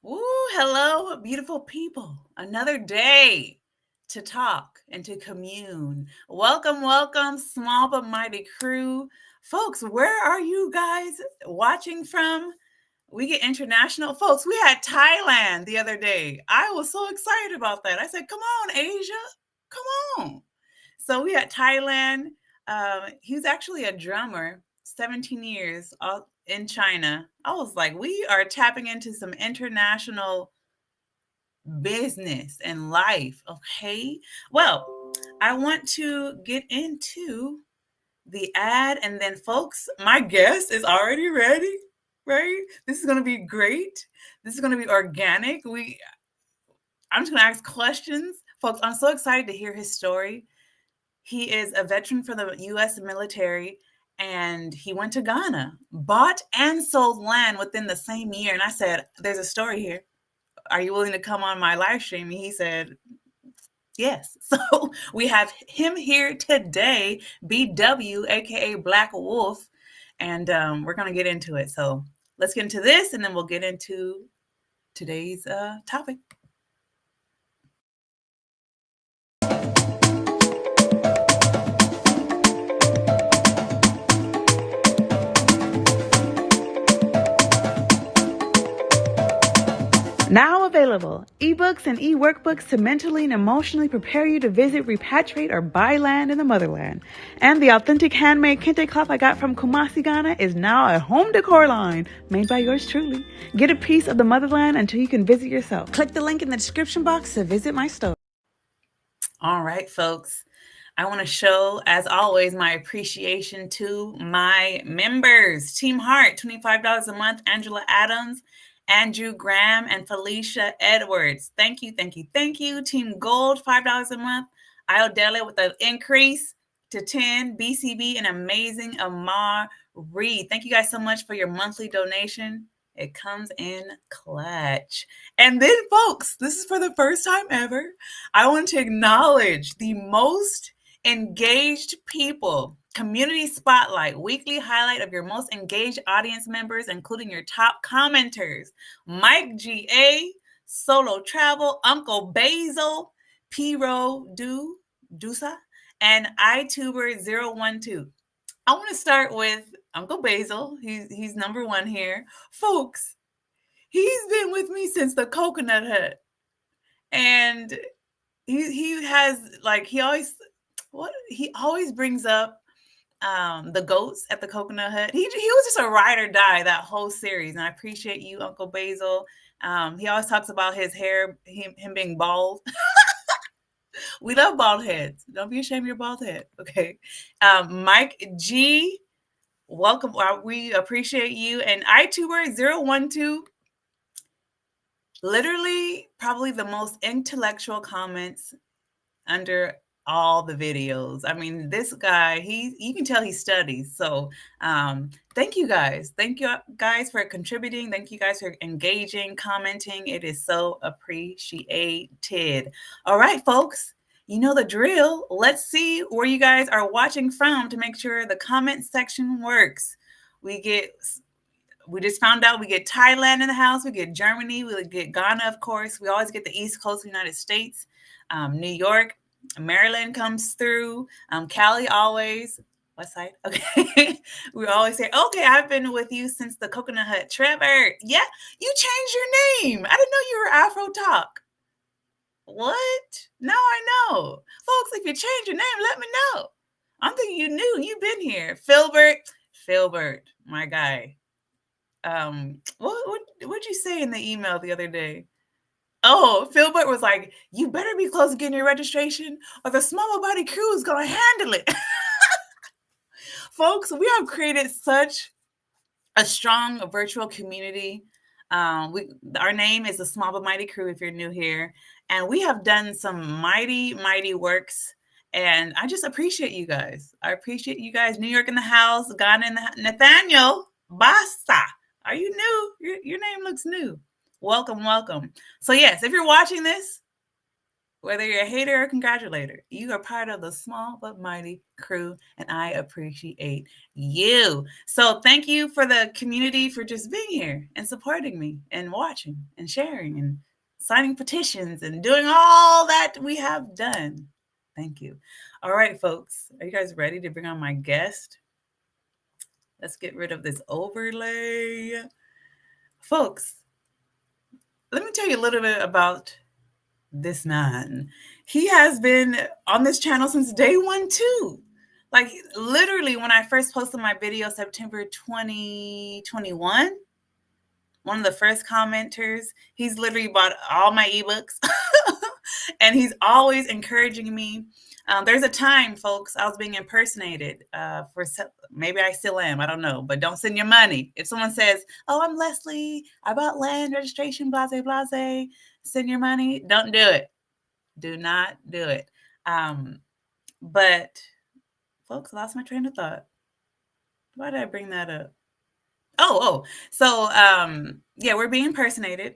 Woo, hello, beautiful people. Another day to talk and to commune. Welcome, welcome, small but mighty crew. Folks, where are you guys watching from? We get international. Folks, we had Thailand the other day. I was so excited about that. I said, come on, Asia, come on. So we had Thailand. He's actually a drummer, 17 years in China. I was like, we are tapping into some international business and life. Okay. Well, I want to get into the ad, and then, folks, my guest is already ready. Right? This is going to be great. This is going to be organic. I'm just going to ask questions. Folks, I'm so excited to hear his story. He is a veteran for the U.S. military, and he went to Ghana, bought and sold land within the same year. And I said, there's a story here. Are you willing to come on my live stream? And he said, yes. So we have him here today, BW, aka Black Wolf, and we're going to get into it. So let's get into this, and then we'll get into today's topic. Now available, ebooks and e-workbooks to mentally and emotionally prepare you to visit, repatriate, or buy land in the motherland. And the authentic handmade kente cloth I got from Kumasi, Ghana is now a home decor line made by yours truly. Get a piece of the motherland until you can visit yourself. Click the link in the description box to visit my store. All right, folks. I want to show, as always, my appreciation to my members. Team Heart, $25 a month. Angela Adams, Andrew Graham, and Felicia Edwards. Thank you, thank you, thank you. Team Gold, $5 a month. Iodella with an increase to 10. BCB, and amazing Amar Reed. Thank you guys so much for your monthly donation. It comes in clutch. And then, folks, this is for the first time ever. I want to acknowledge the most engaged people. Community Spotlight, weekly highlight of your most engaged audience members, including your top commenters. Mike G.A., Solo Travel, Uncle Basil, P-Ro Dusa, and iTuber012. I want to start with Uncle Basil. He's number one here. Folks, he's been with me since the Coconut Hut. And he has, like, he always brings up the goats at the Coconut Hut. He was just a ride or die that whole series, and I appreciate you, Uncle Basil. He always talks about his hair, him being bald. We love bald heads. Don't be ashamed of your bald head, okay? Mike G, welcome. We appreciate you. And iTuber012, literally probably the most intellectual comments under all the videos. I mean, this guy, you can tell he studies. So thank you guys. Thank you guys for contributing. Thank you guys for engaging, commenting. It is so appreciated. All right, folks. You know the drill. Let's see where you guys are watching from to make sure the comment section works. We just found out we get Thailand in the house. We get Germany. We get Ghana, of course. We always get the East Coast of the United States. New York, Maryland comes through. Cali always. West Side. Okay. We always say, okay, I've been with you since the Coconut Hut. Trevor. Yeah, you changed your name. I didn't know you were Afro Talk. What? Now I know. Folks, if you change your name, let me know. I'm thinking you knew. You've been here. Filbert, my guy. What'd you say in the email the other day? Oh, Filbert was like, you better be close to getting your registration or the small body crew is going to handle it. Folks, we have created such a strong virtual community. Our name is the Small but Mighty Crew if you're new here. And we have done some mighty, mighty works. And I just appreciate you guys. I appreciate you guys. New York in the house, Ghana in the house. Nathaniel Basta. Are you new? Your name looks new. Welcome, welcome. So yes, if you're watching this, Whether you're a hater or congratulator, you are part of the small but mighty crew, and I appreciate you. So thank you for the community for just being here and supporting me and watching and sharing and signing petitions and doing all that we have done. Thank you. All right, folks, are you guys ready to bring on my guest? Let's get rid of this overlay. Folks, let me tell you a little bit about this man. He has been on this channel since day one, too. Like, literally, when I first posted my video, September 2021, one of the first commenters, he's literally bought all my ebooks. And he's always encouraging me. There's a time, folks, I was being impersonated maybe I still am, I don't know, but don't send your money. If someone says, oh, I'm Leslie, I bought land registration, blase, blase, send your money, don't do it. Do not do it. But, folks, I lost my train of thought. Why did I bring that up? So, yeah, we're being impersonated.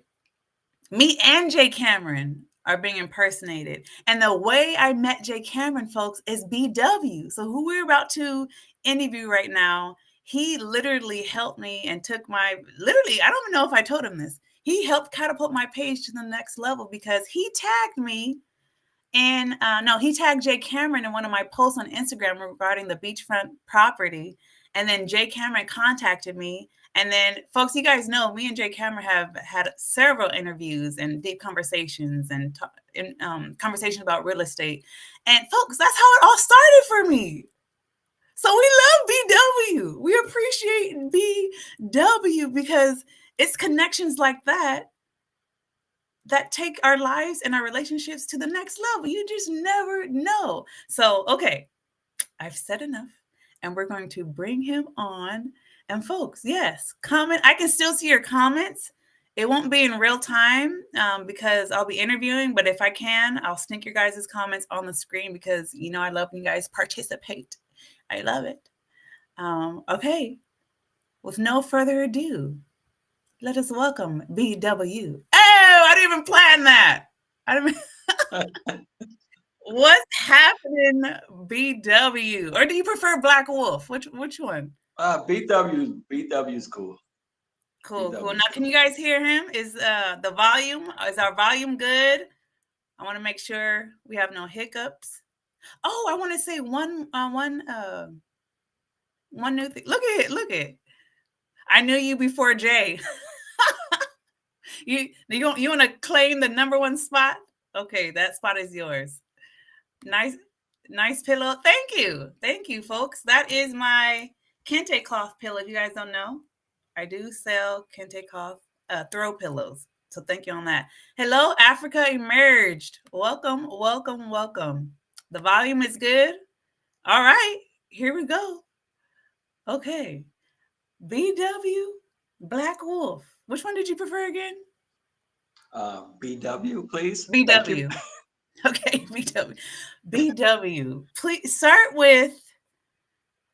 Me and Jay Cameron are being impersonated. And the way I met Jay Cameron, folks, is BW. So who we're about to interview right now, he literally helped me and took I don't even know if I told him this. He helped catapult my page to the next level because he tagged me. And no, he tagged Jay Cameron in one of my posts on Instagram regarding the beachfront property. And then Jay Cameron contacted me. And then, folks, you guys know me and Jay Cameron have had several interviews and deep conversations and conversations about real estate. And, folks, that's how it all started for me. So we love BW. We appreciate BW because it's connections like that take our lives and our relationships to the next level. You just never know. So, okay, I've said enough, and we're going to bring him on. And folks, yes, comment. I can still see your comments. It won't be in real time because I'll be interviewing, but if I can, I'll sneak your guys' comments on the screen because, I love when you guys participate. I love it. Okay, with no further ado, let us welcome BW. Oh, I didn't even plan that. I didn't. What's happening, BW? Or do you prefer Black Wolf? Which one? BW's cool. Cool. Now, can you guys hear him? Is our volume good? I want to make sure we have no hiccups. Oh, I want to say one new thing. Look at it. I knew you before Jay. You want to claim the number one spot? Okay, that spot is yours. Nice pillow. Thank you, folks. That is my kente cloth pillow. If you guys don't know, I do sell kente cloth throw pillows. So thank you on that. Hello, Africa Emerged. Welcome. The volume is good. All right, here we go. Okay, BW, Black Wolf. Which one did you prefer again? BW, please. BW. Okay, BW. Please start with,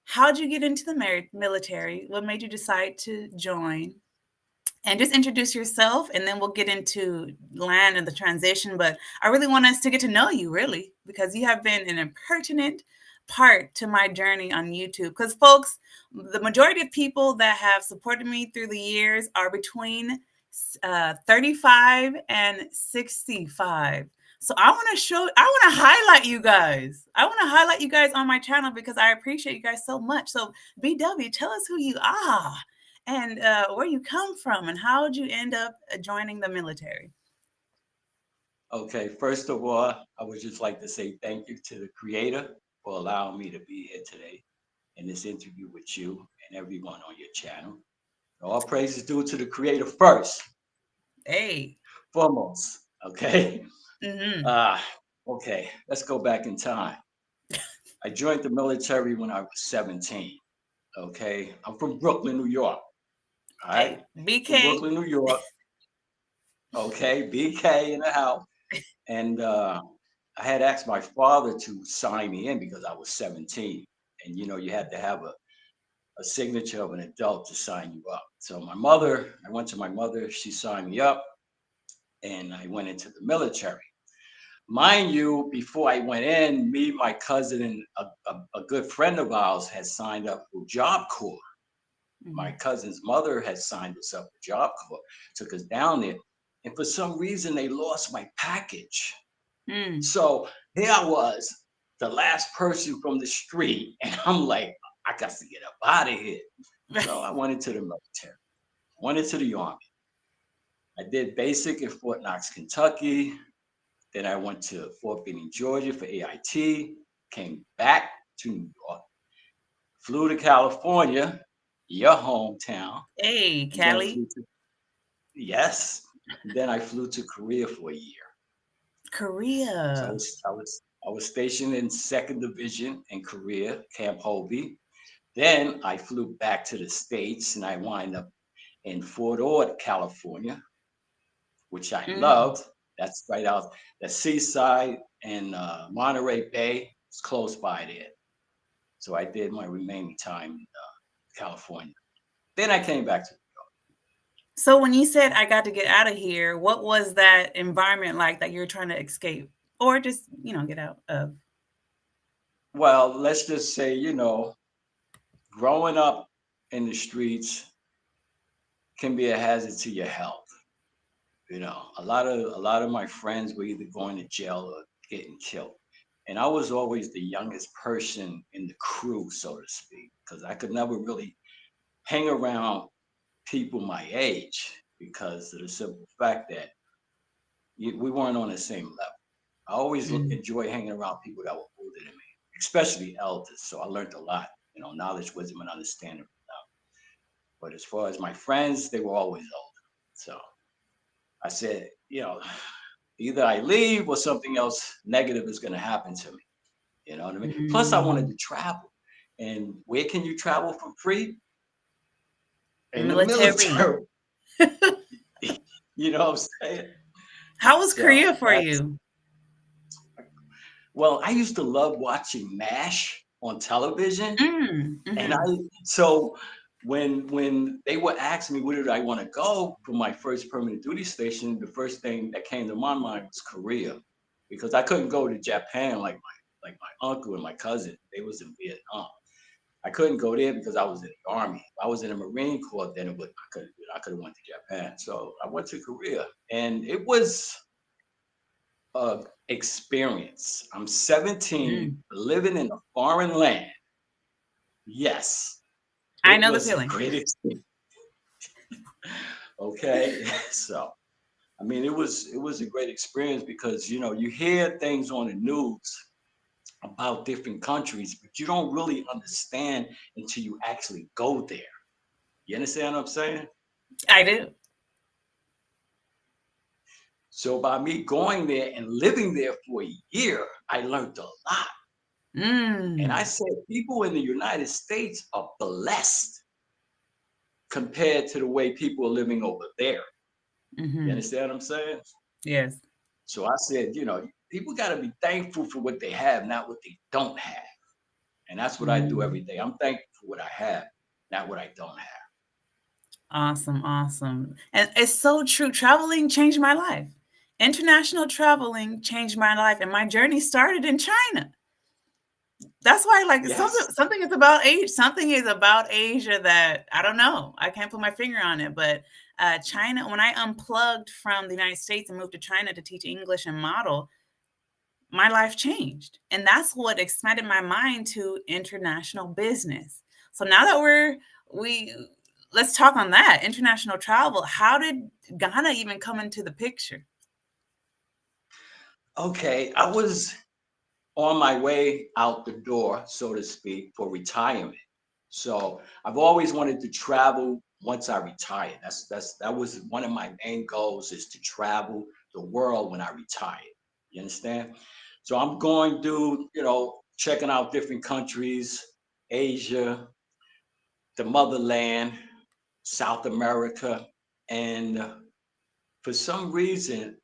how'd you get into the military? What made you decide to join? And just introduce yourself, and then we'll get into land and the transition. But I really want us to get to know you, really, because you have been an impertinent part to my journey on YouTube. Because, folks, the majority of people that have supported me through the years are between 35 and 65. So I want to highlight you guys. I want to highlight you guys on my channel because I appreciate you guys so much. So BW, tell us who you are and where you come from and how did you end up joining the military? Okay, first of all, I would just like to say thank you to the creator for allowing me to be here today in this interview with you and everyone on your channel. All praise is due to the creator first. Hey. Foremost, okay? Mm-hmm. Okay, let's go back in time. I joined the military when I was 17. Okay, I'm from Brooklyn, New York. All right, BK. From Brooklyn, New York. Okay, BK in the house. And I had asked my father to sign me in because I was 17. And you had to have a signature of an adult to sign you up. So I went to my mother, she signed me up, and I went into the military. mind you, before I went in, me, my cousin, and a good friend of ours had signed up for Job Corps. My Mm. cousin's mother had signed us up for Job Corps, took us down there. And for some reason, they lost my package. Mm. So here I was, the last person from the street. And I'm like, I got to get up out of here. So I went into the military, went into the Army. I did basic in Fort Knox, Kentucky. Then I went to Fort Benning, Georgia for AIT, came back to New York, flew to California, your hometown, Hey, and then Callie. flew to, yes, then I flew to Korea for a year. So Korea. I was stationed in Second Division in Korea, Camp Hovey. Then I flew back to the States and I wind up in Fort Ord, California, which I Mm. loved. That's right out the seaside and Monterey Bay. It's close by there. So I did my remaining time in California. Then I came back to. So when you said I got to get out of here, what was that environment like that you're trying to escape or just, get out of? Well, let's just say, growing up in the streets can be a hazard to your health. A lot of my friends were either going to jail or getting killed. And I was always the youngest person in the crew, so to speak, because I could never really hang around people my age because of the simple fact that we weren't on the same level. I always Mm. enjoy hanging around people that were older than me, especially elders. So I learned a lot, knowledge, wisdom, and understanding. But as far as my friends, they were always older. So I said, either I leave or something else negative is going to happen to me. You know what I mean? Plus, I wanted Mm. to travel. And where can you travel for free? In the Military. military. You know what I'm saying? How was Korea So for that's, you? well, I used to love watching MASH on television. Mm. And I, Mhm. so when they would ask me where did I want to go for my first permanent duty station, the first thing that came to my mind was Korea, because I couldn't go to Japan like my uncle and my cousin. They was in Vietnam. I couldn't go there because I was in the army. If I was in the Marine Corps, then I could have went to Japan. So I went to Korea, and it was a experience. I'm 17, Mm. living in a foreign land. Yes, I it know the was a feeling. great experience. Okay, so I mean, it was a great experience because you hear things on the news about different countries, but you don't really understand until you actually go there. You understand what I'm saying? I do. So by me going there and living there for a year, I learned a lot. And I Mm. said people in the United States are blessed compared to the way people are living over there. You Mhm. understand what I'm saying? Yes. So I said, people got to be thankful for what they have, not what they don't have. And that's what I do every Mm. day. I'm thankful for what I have, not what I don't have. Awesome, awesome. And it's so true. Traveling changed my life. International traveling changed my life, and my journey started in China. That's why, like, Yes. something is about Asia that I don't know. I can't put my finger on it, but China. When I unplugged from the United States and moved to China to teach English and model, my life changed, and that's what expanded my mind to international business. So now that we let's talk on that international travel. How did Ghana even come into the picture? Okay. I was on my way out the door, so to speak, for retirement. So I've always wanted to travel once I retired. That was one of my main goals is to travel the world when I retired. You understand? So I'm going to, checking out different countries, Asia, the motherland, South America, and for some reason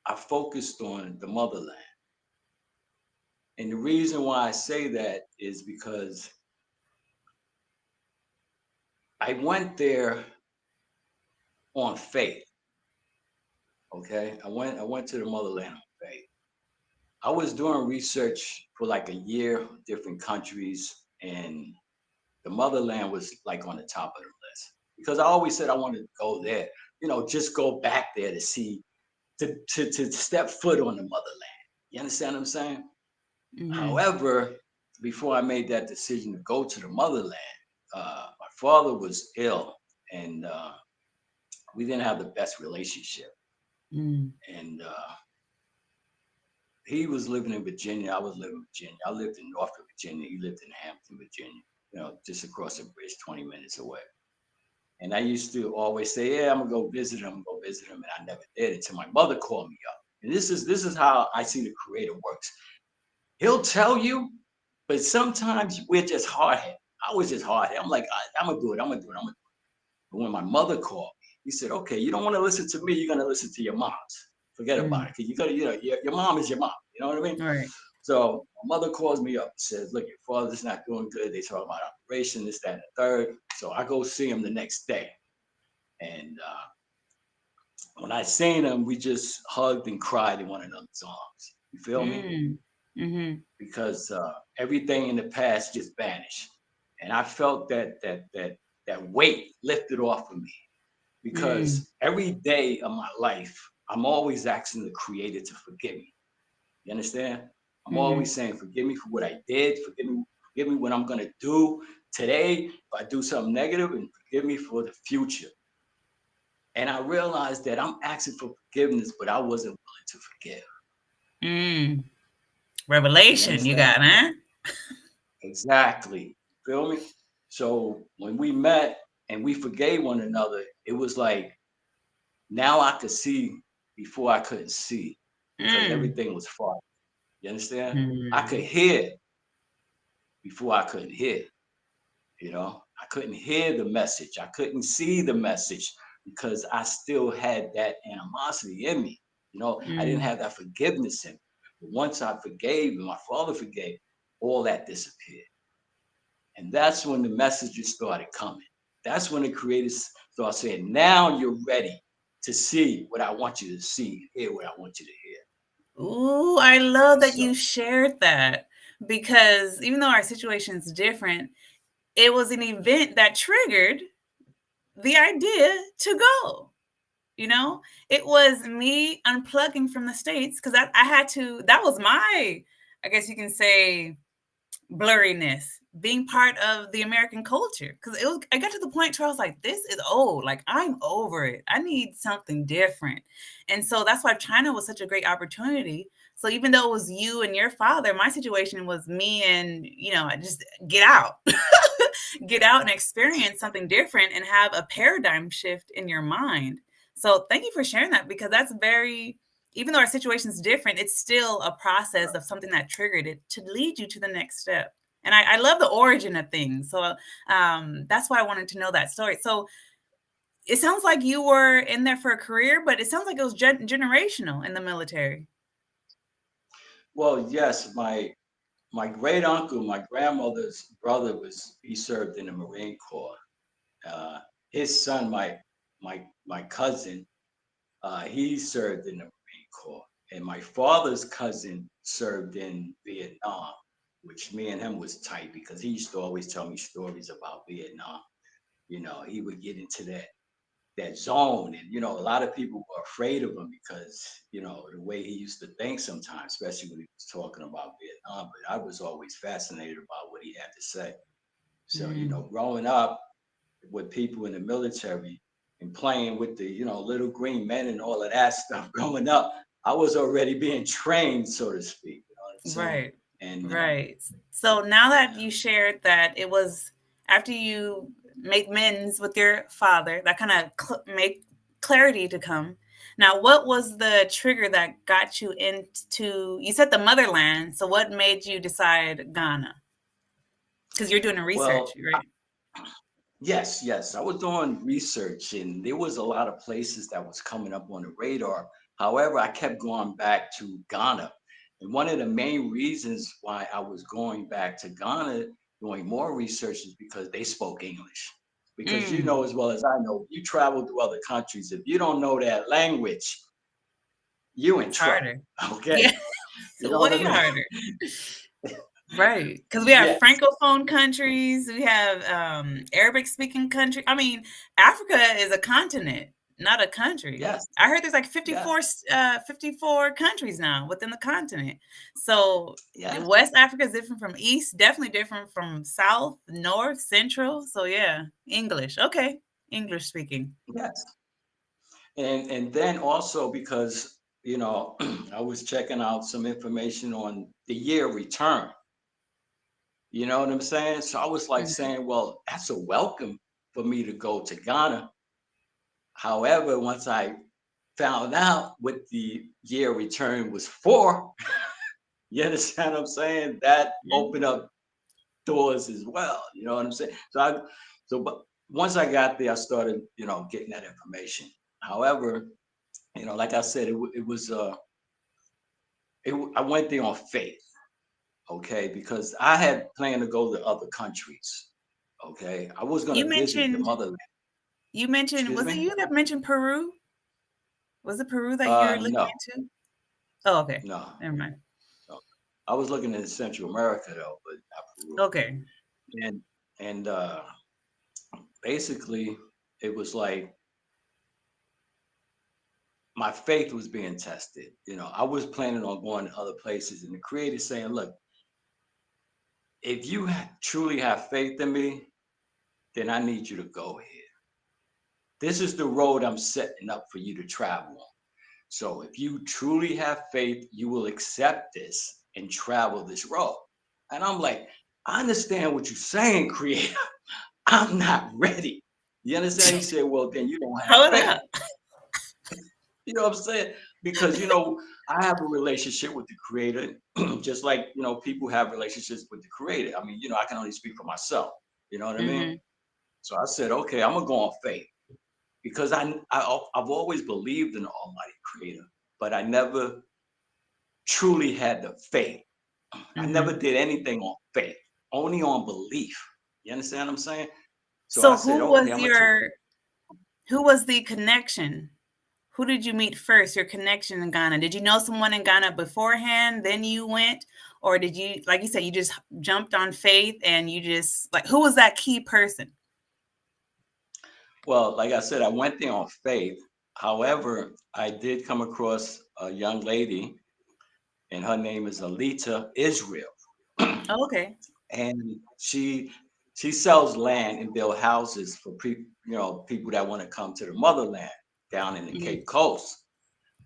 I focused on the motherland. And the reason why I say that is because I went there on faith. Okay, I went to the motherland on faith. I was doing research for like a year, different countries, and the motherland was like on the top of the list because I always said I wanted to go there, just go back there to see, to step foot on the motherland. You understand what I'm saying? Mm-hmm. However, before I made that decision to go to the motherland, my father was ill, and we didn't have the best relationship. Mm. And he was living in Virginia. I was living in Virginia. I lived in Norfolk, Virginia. He lived in Hampton, Virginia, just across the bridge, 20 minutes away. And I used to always say, "Yeah, I'm gonna go visit him. I'm gonna go visit him," and I never did until my mother called me up. And this is how I see the Creator works. He'll tell you, but sometimes we're just hard headed. I was just hard headed. I'm like, I'm gonna do it. I'm gonna do it. I'm gonna do it. But when my mother called me, he said, "Okay, you don't want to listen to me. You're gonna listen to your moms. Forget about Mm. it, because you gotta, your mom is your mom. You know what I mean?" All right. So my mother calls me up and says, "Look, your father's not doing good. They talk about operation, this, that, and the third." So I go see him the next day, and when I seen him, we just hugged and cried in one another's arms. You feel me? Mm. Mm-hmm. Because everything in the past just vanished, and I felt that weight lifted off of me. Mm. Because every day of my life, I'm always asking the Creator to forgive me. You understand? I'm Mm-hmm. always saying, "Forgive me for what I did. Forgive me what I'm gonna do today. If I do something negative, and forgive me for the future." And I realized that I'm asking for forgiveness, but I wasn't willing to forgive. Mm. You Revelation you understand? got, huh? Exactly. Feel me? So when we met and we forgave one another, it was like now I could see before I couldn't see because Mm. everything was far. You understand? I could Mm. hear before I couldn't hear. I couldn't hear the message. I couldn't see the message because I still had that animosity in me. I didn't Mm. have that forgiveness in me. But once I forgave and my father forgave, all that disappeared. And that's when the messages started coming. That's when the creators started saying, "Now you're ready to see what I want you to see, hear what I want you to hear." Ooh, I love that So, you shared that because even though our situation's different, it was an event that triggered the idea to go. You know, it was me unplugging from the States because I had to, that was my, I guess you can say, blurriness, being part of the American culture. Because it was, I got to the point where I was like, this is old. Like, I'm over it. I need something different. And so that's why China was such a great opportunity. So even though it was you and your father, my situation was me and, I just get out, get out and experience something different and have a paradigm shift in your mind. So thank you for sharing that because that's very, even though our situation is different, it's still a process of something that triggered it to lead you to the next step. And I love the origin of things. So that's why I wanted to know that story. So it sounds like you were in there for a career, but it sounds like it was generational in the military. well, yes, my great uncle, my grandmother's brother, he served in the Marine Corps. Uh, his son, my cousin, he served in the Marine Corps, and my father's cousin served in Vietnam, which me and him was tight because he used to always tell me stories about Vietnam. He would get into that zone, and a lot of people were afraid of him because the way he used to think sometimes, especially when he was talking about Vietnam. But I was always fascinated about what he had to say. So Mm. growing up with people in the military and playing with the little green men and all of that stuff growing up, I was already being trained, so to speak. You know what I'm saying? Right. And Right. So now that yeah. you shared that it was after you make amends with your father, that kind of make clarity to come. Now, what was the trigger that got you into, you said the motherland. So what made you decide Ghana? Because you're doing a research, Well, right? yes, yes. I was doing research and there was a lot of places that was coming up on the radar. However, I kept going back to Ghana. And one of the main reasons why I was going back to Ghana doing more research is because they spoke English. Because you Mm, know as well as I know, you travel to other countries, if you don't know that language, you in it's trouble. harder. Okay. Yeah. You know what I Way mean? harder. Right. Because we have Yes, Francophone countries, we have Arabic speaking country. I mean, Africa is a continent, not a country. yes, I heard there's like yes, 54 countries now within the continent. So yes, West Africa is different from East, definitely different from South, North, Central. So yeah, English. Okay. English speaking. yes. And then also because I was checking out some information on the year return. You know what I'm saying? So I was like Mhm. saying, well, that's a welcome for me to go to Ghana. However, once I found out what the year return was for, you understand what I'm saying? That opened up doors as well. You know what I'm saying? But once I got there, I started, getting that information. However, like I said, it was I went there on faith, okay, because I had planned to go to other countries. Okay, I was going You to visit the mentioned motherland. Excuse was it me? you that mentioned Peru? Was it Peru that you're looking No, into? Oh, okay. no, Never mind. no. I was looking in Central America though, but not Peru. Okay. And and basically, it was like my faith was being tested. I was planning on going to other places, and the creator saying, "Look, if you truly have faith in me, then I need you to go here. This is the road I'm setting up for you to travel on. So if you truly have faith, you will accept this and travel this road." And I'm like, I understand what you're saying, creator. I'm not ready. You understand? He said, well, then you don't have Hold faith. up. You know what I'm saying? Because, I have a relationship with the creator, just like, people have relationships with the creator. I mean, I can only speak for myself. You know what I mean? Mhm. So I said, okay, I'm going to go on faith because I've always believed in the Almighty Creator, but I never truly had the faith. I never Mhm. did anything on faith, only on belief. You understand what I'm saying? So I So said, okay, I'm gonna. who was the connection? Who did you meet first? Your connection in Ghana? Did you know someone in Ghana beforehand? Then you went, or did you, like you said, you just jumped on faith and you just like who was that key person? Well, like I said, I went there on faith. However, I did come across a young lady, and her name is Alita Israel, Oh, okay. and she sells land and build houses for people that want to come to the motherland down in the Mhm. Cape Coast.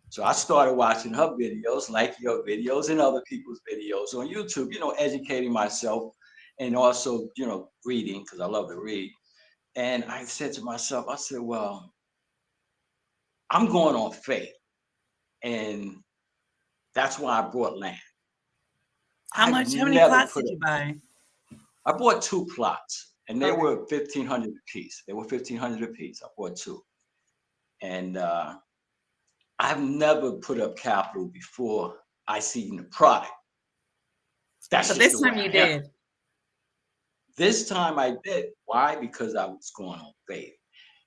So I started watching her videos, like your videos and other people's videos on YouTube, educating myself and also, reading because I love to read. And I said to myself, I said, well, I'm going on faith. And that's why I bought land. I've How many never plots put did up, you buy? I bought two plots and they Okay. were 1,500 a piece. They were 1,500 a piece. I bought two. And I've never put up capital before I seen the product. That's But just the this way time you I am. did. This time I did. Why? Because I was going on faith.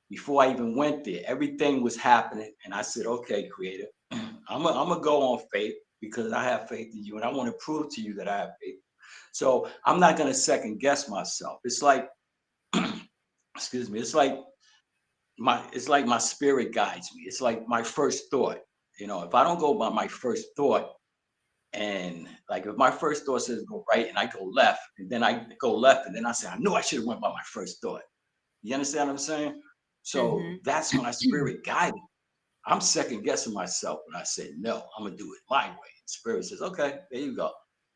Before I even went there, everything was happening. And I said, okay, creator, I'm going to go on faith because I have faith in you. And I want to prove to you that I have faith. So I'm not going to second guess myself. It's like, excuse me, it's like my spirit guides me. It's like my first thought. If I don't go by my first thought, and like if my first thought says go right and I go left, and then I go left, and then I say, I knew I should have went by my first thought. You understand what I'm saying? So Mhm. that's my spirit guiding. I'm second guessing myself when I say no, I'm gonna do it my way. Spirit says, okay, there you go.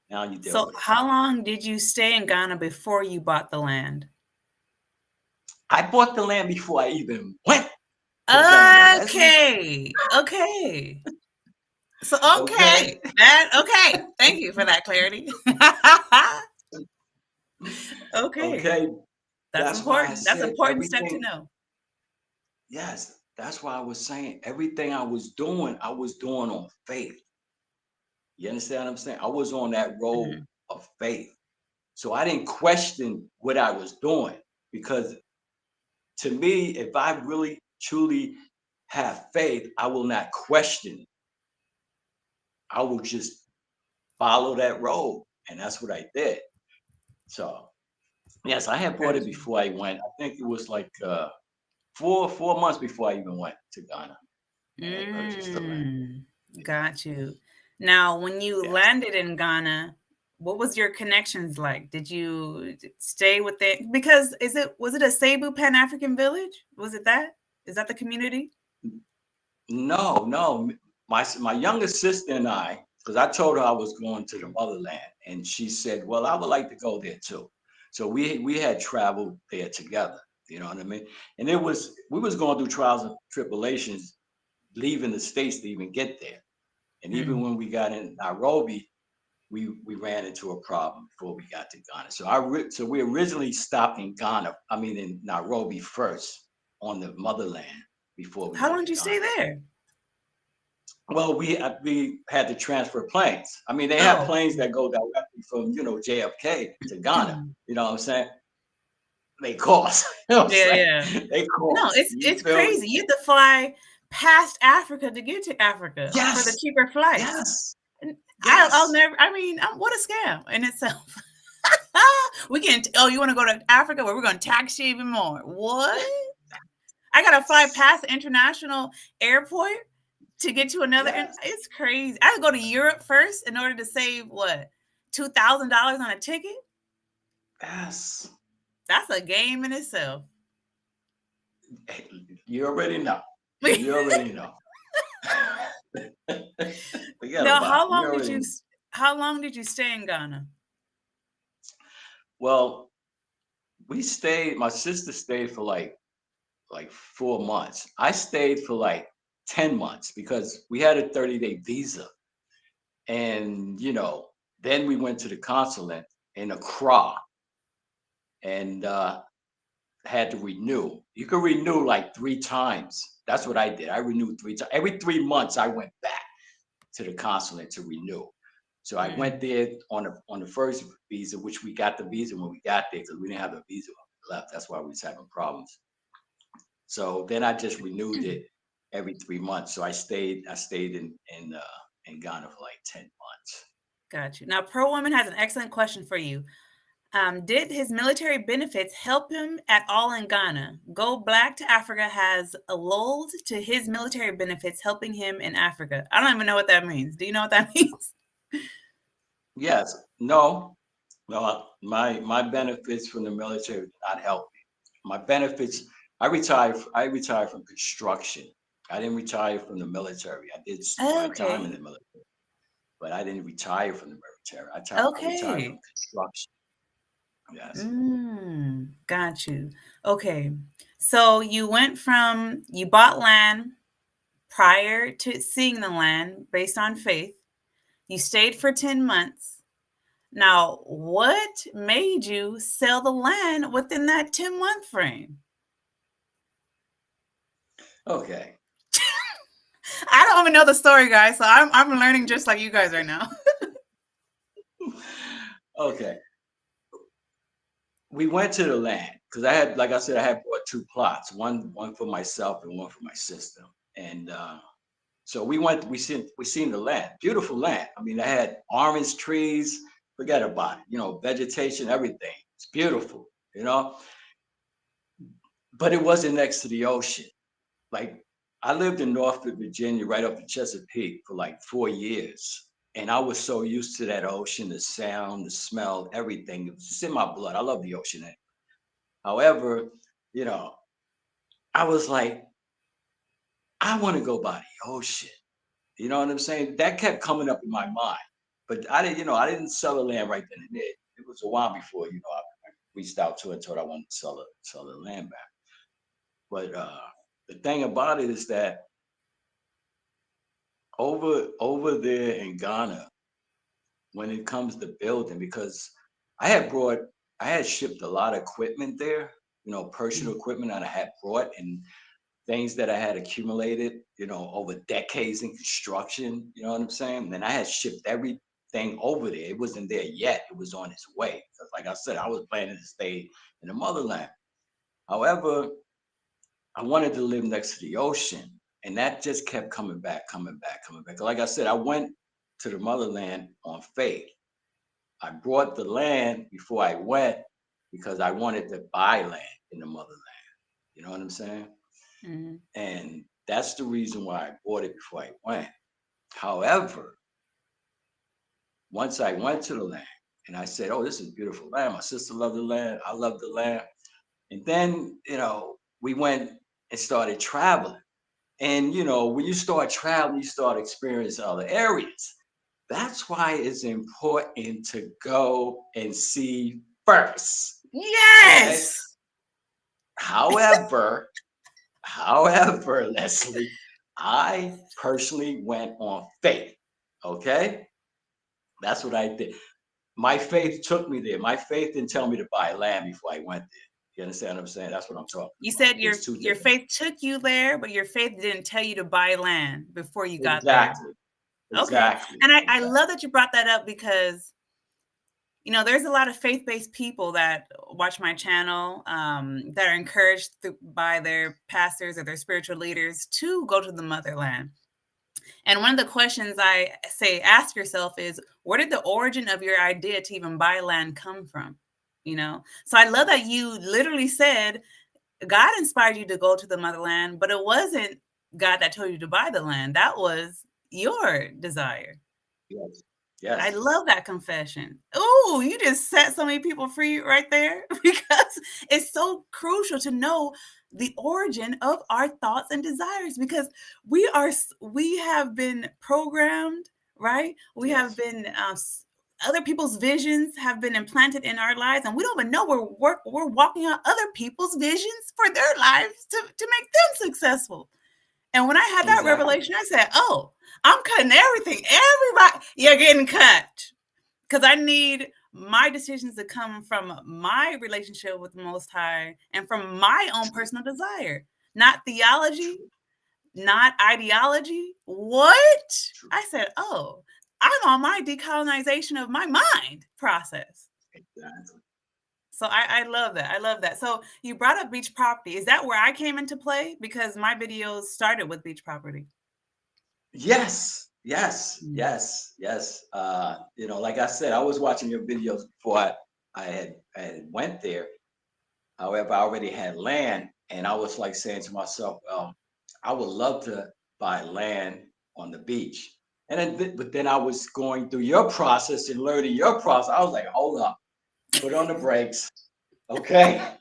Now you deal So with it. how long did you stay in Ghana before you bought the land? I bought the land before I even went to Ghana, Leslie. Okay. Okay. So Okay. okay. That okay. Thank you for that clarity. Okay. Okay. That's That's why I important. That's an said important step to everything. know. Yes, that's why I was saying everything I was doing on faith. You understand what I'm saying? I was on that road Mhm. of faith. So I didn't question what I was doing because to me, if I really truly have faith, I will not question it. I will just follow that road, and that's what I did. So yes, I had bought it Gotcha. before I went. I think it was like 4 months before I even went to Ghana. I had purchased the land. Mm, Yeah. got you. Now, when you Yes. landed in Ghana, what was your connections like? Did you stay with it? Because was it a Cebu Pan African village? Was it that? Is that the community? No, no. My younger sister and I, because I told her I was going to the motherland, and she said, "Well, I would like to go there too." So we had traveled there together. You know what I mean? And we was going through trials and tribulations leaving the states to even get there. And even Mm, when we got in Nairobi, we ran into a problem before we got to Ghana. So so we originally stopped in Ghana. I mean in Nairobi first on the motherland before we how went long to did you stay Ghana. there? Well, we had to transfer planes. I mean, they have Oh, planes that go directly from JFK to Ghana. mm. You know what I'm saying? They cost. You know what I'm Yeah, saying? yeah. They No, cost. it's You feel me? crazy. You have to fly past Africa to get to Africa for the Yes, cheaper flights. yes, And I'll yes, never. I mean, what a scam in itself. We can. Oh, you want to go to Africa? Where we're going to tax you even more? What? I gotta fly past the international airport to get to another. yes, It's crazy. I go to Europe first in order to save what $2,000 on a ticket. yes. That's a game in itself. You already know. You already know. Forget Now, about it. You already know. how long did you stay in Ghana? Well, my sister stayed for like 4 months. I stayed for like 10 months because we had a 30-day visa. And then we went to the consulate in Accra and had to renew. You could renew like 3 times. That's what I did. I renewed 3 times. Every 3 months I went back to the consulate to renew. So I went Mm, there on the first visa, which we got the visa when we got there because we didn't have a visa when we left. That's why we was having problems. So then I just renewed mm. it every 3 months. So I stayed in Ghana for like 10 months. Got you. Now, Pro Woman has an excellent question for you. Did his military benefits help him at all in Ghana? Go Black to Africa has a lulled to his military benefits helping him in Africa. I don't even know what that means. Do you know what that means? Yes, no, no. My benefits from the military did not help me. My benefits. I retired from construction. I didn't retire from the military. I did my time in Okay. the military, but I didn't retire from the military. I retired from Okay. construction. Yes. Got you. Okay. So you bought land prior to seeing the land based on faith. You stayed for 10 months. Now, what made you sell the land within that 10-month frame? Okay. I don't even know the story, guys, so I'm learning just like you guys right now. Okay. We went to the land because like I said, I had bought two plots, one for myself and one for my sister. And so we went. We seen the land, beautiful land. I mean, I had orange trees. Forget about it. Vegetation, everything. It's beautiful. You know, but it wasn't next to the ocean. Like I lived in Norfolk, Virginia, right up to Chesapeake for like 4 years. And I was so used to that ocean, the sound, the smell, everything. It was just in my blood. I love the ocean. However, you know, I was like, I want to go by the ocean. You know what I'm saying? That kept coming up in my mind. But I didn't sell the land right then and there. It was a while before, I reached out to her and told her I wanted to sell the land back. But the thing about it is that over there in Ghana, when it comes to building, because I had brought I had shipped a lot of equipment there, personal equipment that I had brought and things that I had accumulated, over decades in construction. You know what I'm saying? And I had shipped everything over there. It wasn't there yet. It was on its way. 'Cause like I said, I was planning to stay in the motherland. However, I wanted to live next to the ocean. And that just kept coming back, coming back, coming back. Like I said, I went. to the motherland on faith. I brought the land before I went because I wanted to buy land in the motherland. You know what I'm saying? Mhm. And that's the reason why I bought it before I went. However, once I went to the land and I said, "Oh, this is beautiful land. My sister loved the land. I love the land." And then, we went and started traveling. And, when you start traveling, you start experiencing other areas. That's why it's important to go and see first. Okay. Yes. However, however, Leslie, I personally went on faith. Okay. That's what I did. My faith took me there. My faith didn't tell me to buy land before I went there. You understand what I'm saying? That's what I'm talking You about. said It's your two your different. faith took you there, but your faith didn't tell you to buy land before you got there. Exactly. Okay. Exactly. And I Exactly. love that you brought that up because there's a lot of faith-based people that watch my channel that are encouraged by their pastors or their spiritual leaders to go to the motherland. And one of the questions I say ask yourself is, where did the origin of your idea to even buy land come from? So I love that you literally said God inspired you to go to the motherland, but it wasn't God that told you to buy the land. That was your desire. Yes. I Yes. love that confession. Oh, you just set so many people free right there because it's so crucial to know the origin of our thoughts and desires because we have been programmed, right? We have Yes. been other people's visions have been implanted in our lives, and we don't even know we're walking on other people's visions for their lives to make them successful. And when I had that Exactly. revelation, I said, "Oh, I'm cutting everything. Everybody, you're getting cut." Because I need my decisions to come from my relationship with the Most High and from my own True. personal desire, not theology, True. not ideology. What? True. I said, "Oh, I'm on my decolonization of my mind process." Exactly. So I love that. I love that. So you brought up beach property. Is that where I came into play? Because my videos started with beach property. Yes. Yes. Mm. Yes. Yes. Like I said, I was watching your videos before I had went there. However, I already had land, and I was like saying to myself, well, I would love to buy land on the beach. And but then I was going through your process and learning your process. I was like, hold up, put on the brakes, okay?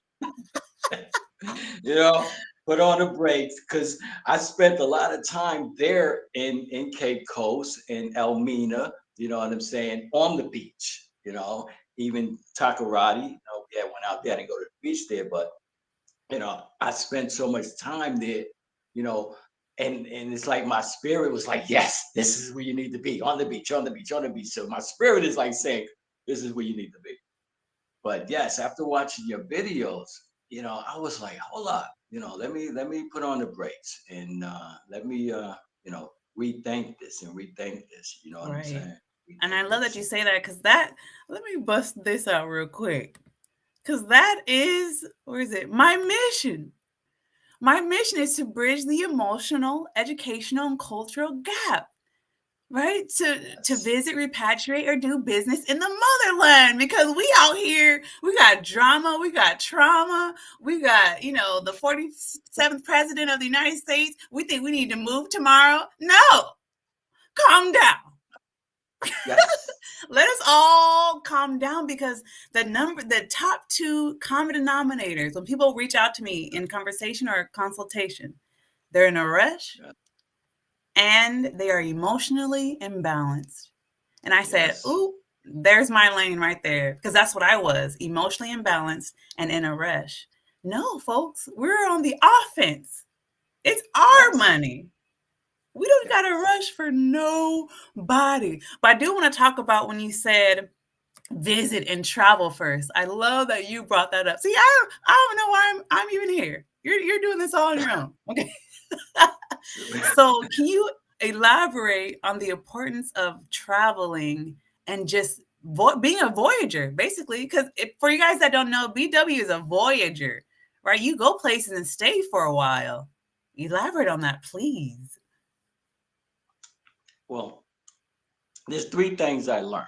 you know, put on the brakes because I spent a lot of time there in Cape Coast in Elmina. You know what I'm saying? On the beach. Even Takoradi. Yeah, went out there and go to the beach there, but I spent so much time there, you know, and it's like my spirit was like, yes, this is where you need to be, on the beach, on the beach, on the beach. So my spirit is like saying, this is where you need to be. But yes, after watching your videos, I was like, hold up, let me put on the brakes and let me rethink this and rethink this. You know what I'm Right. saying? And Rethink I love that this. you say that because let me bust this out real quick. Because that is, where is it? My mission. My mission is to bridge the emotional, educational, and cultural gap, right? To Yes. visit, repatriate, or do business in the motherland because we out here, we got drama, we got trauma, we got, the 47th president of the United States. We think we need to move tomorrow. No, calm down. Yes. Let us all calm down because the top two common denominators when people reach out to me in conversation or consultation, they're in a rush Yeah. and they are emotionally imbalanced. And I said, Yes. ooh, there's my lane right there because that's what I was, emotionally imbalanced and in a rush. No, folks, we're on the offense. It's our Yes. money. We don't got to Yes. rush for nobody. But I do want to talk about when you said visit and travel first. I love that you brought that up. See, I don't know why I'm even here. You're doing this all on your own. Okay. True. So can you elaborate on the importance of traveling and just being a voyager, basically? Because for you guys that don't know, BW is a voyager, right? You go places and stay for a while. Elaborate on that, please. Well, There's three things I learned.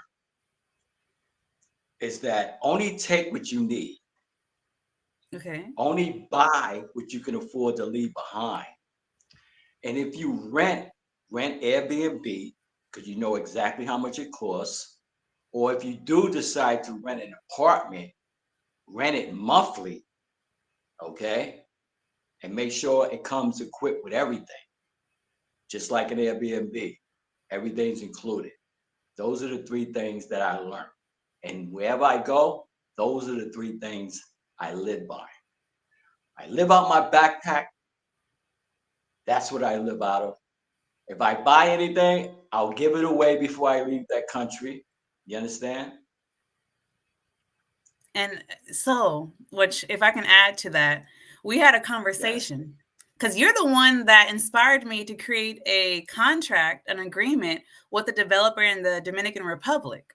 Is that only take what you need, Okay. only buy what you can afford to leave behind. And if you rent Airbnb, because you know exactly how much it costs, or if you do decide to rent an apartment, rent it monthly, okay? And make sure it comes equipped with everything, just like an Airbnb. Everything's included. Those are the three things that I learned. And wherever I go, those are the three things I live by. I live out my backpack. That's what I live out of. If I buy anything, I'll give it away before I leave that country. You understand? And so, which, if I can add to that, we had a Yes. conversation because you're the one that inspired me to create a contract, an agreement with the developer in the Dominican Republic.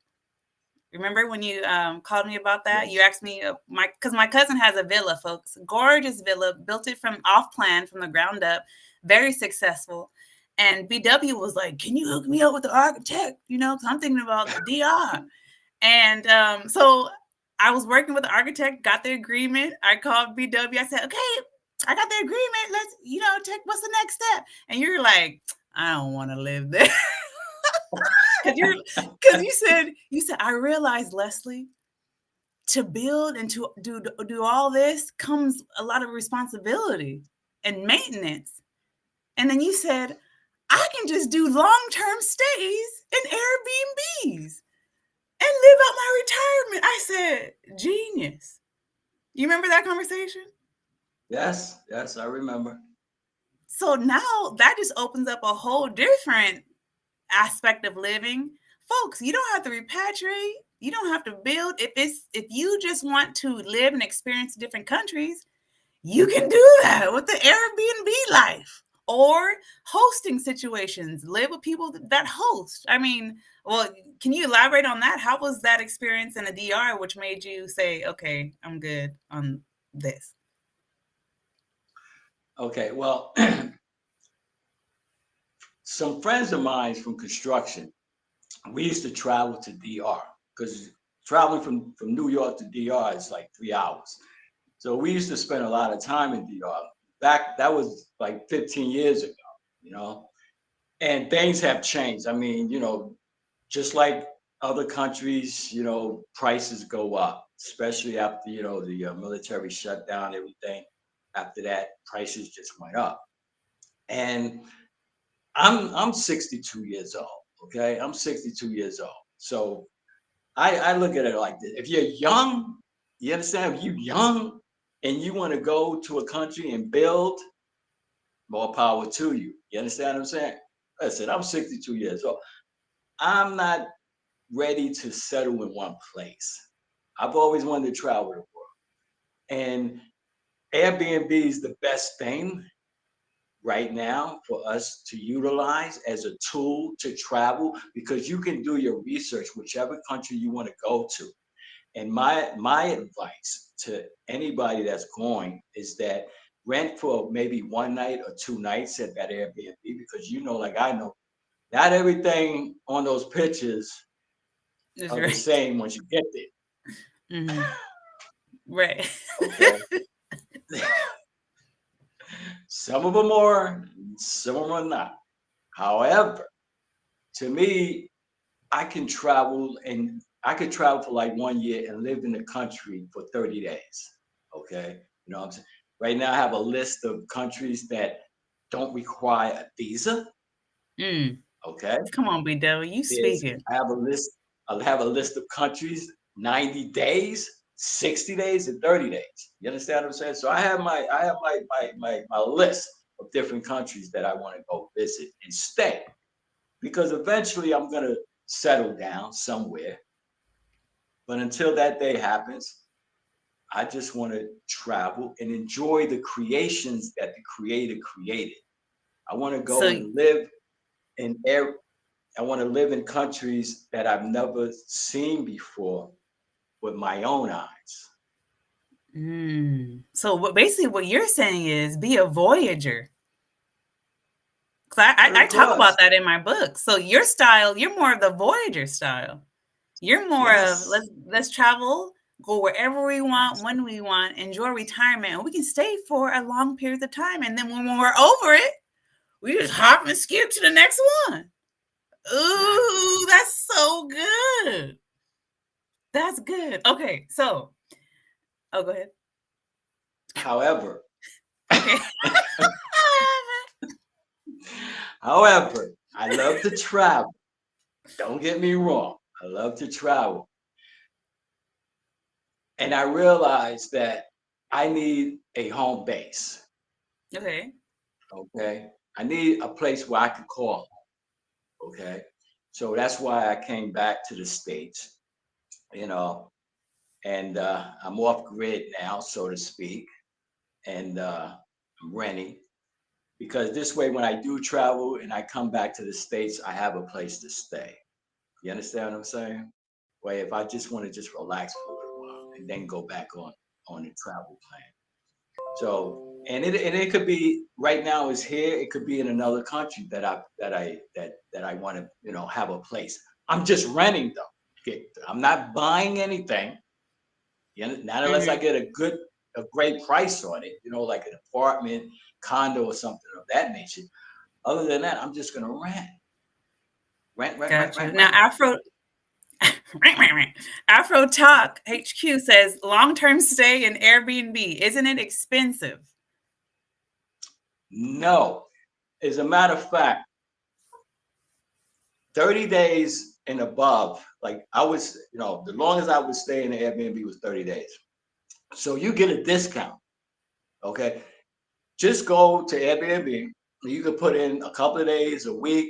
Remember when you called me about that? You Yes. asked me because my cousin has a villa, folks, gorgeous villa, built it from off plan from the ground up, very successful. And BW was like, "Can you hook me up with the architect?" You know, because I'm thinking about the DR. And so I was working with the architect, got the agreement. I called BW. I said, "Okay, I got the agreement. Let's, check what's the next step." And you're like, "I don't want to live there." Because you said I realized, Leslie, to build and to do all this comes a lot of responsibility and maintenance. And then you said, I can just do long-term stays in Airbnbs and live out my retirement. I said, genius. You remember that conversation? Yes. Yes. I remember. So now that just opens up a whole different aspect of living. Folks, you don't have to repatriate. You don't have to build. If you just want to live and experience different countries, you can do that with the Airbnb life or hosting situations. Live with people that host. I mean, well, can you elaborate on that? How was that experience in the DR, which made you say, okay, I'm good on this? Okay. Well, some friends of mine from construction, we used to travel to DR because traveling from New York to DR is like 3 hours. So we used to spend a lot of time in DR. Back that was like 15 years ago, you know. And things have changed. I mean, just like other countries, prices go up, especially after the military shut down everything. After that, prices just went up. And I'm 62 years old. Okay, I'm 62 years old. So I look at it like this: if you're young, you understand. If you're young and you want to go to a country and build, more power to you. You understand what I'm saying? Listen, I'm 62 years old. I'm not ready to settle in one place. I've always wanted to travel the world. And Airbnb is the best thing right now for us to utilize as a tool to travel because you can do your research whichever country you want to go to. And my advice to anybody that's going is that rent for maybe one night or 2 nights at that Airbnb because like I know, not everything on those pictures That's are the right. same once you get Mm-hmm. Right. there. Okay. Some of them are, some of them are not. However, to me, I could travel for like 1 year and live in the country for 30 days. Okay. You know what I'm saying? Right now I have a list of countries that don't require a visa. Mm. Okay. Come on, BW, you There's speaking. I have a list of countries, 90 days, 60 days, and 30 days. You understand what I'm saying? So I have my list of different countries that I want to go visit and stay. Because eventually I'm gonna settle down somewhere. But until that day happens, I just want to travel and enjoy the creations that the creator created. I want to go So, and live in air. I want to live in countries that I've never seen before with my own eyes. so basically what you're saying is be a voyager. Because I Of talk course. about that in my book. So your style, you're more of the Voyager style. You're more of Yes. let's travel, go wherever we want, when we want, enjoy retirement, and we can stay for a long period of time. And then when we're over it, we just hop and skip to the next one. Exactly. Ooh, that's so good. That's good. Okay, so go ahead. However, Okay. however, I love to travel. Don't get me wrong. I love to travel. And I realized that I need a home base. Okay. Okay. I need a place where I can call. Okay. So that's why I came back to the States, you know, and I'm off grid now, so to speak. And I'm renting because this way, when I do travel and I come back to the States, I have a place to stay. You understand what I'm saying? Where if I just want to just relax for a little while and then go back on the travel plan. So and it could be right now is here. It could be in another country that I want to have a place. I'm just renting though. Okay, I'm not buying anything. Not unless I Mm-hmm. get a great price on it. Like an apartment, condo, or something of that nature. Other than that, I'm just gonna rent, rent, rent, Gotcha. rent, Now, rent. Afro Talk HQ says long-term stay in Airbnb. Isn't it expensive? No, as a matter of fact, 30 days and above, like I was, the longest I would stay in the Airbnb was 30 days. So you get a discount. Okay. Just go to Airbnb. You can put in a couple of days, a week,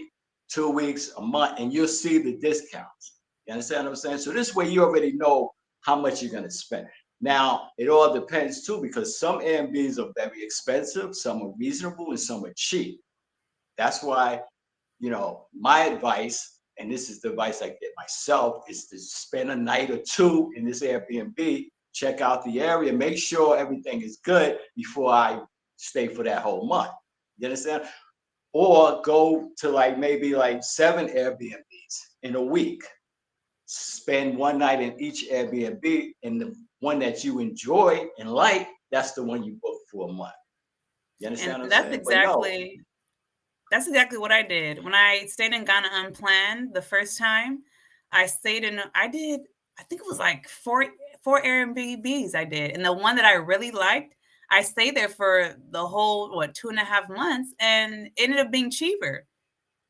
2 weeks, a month, and you'll see the discounts. You understand what I'm saying? So this way you already know how much you're going to spend. Now, it all depends too, because some Airbnbs are very expensive, some are reasonable, and some are cheap. That's why my advice, and this is the advice I get myself, is to spend a night or two in this Airbnb, check out the area, make sure everything is good before I stay for that whole month. You understand? Or go to maybe 7 Airbnbs in a week. Spend one night in each Airbnb, and the one that you enjoy and like, that's the one you book for a month. You And understand what I'm that's saying? But no, exactly what I did. When I stayed in Ghana unplanned the first time, I think it was like four Airbnbs I did. And the one that I really liked, I stayed there for the whole 2.5 months and ended up being cheaper.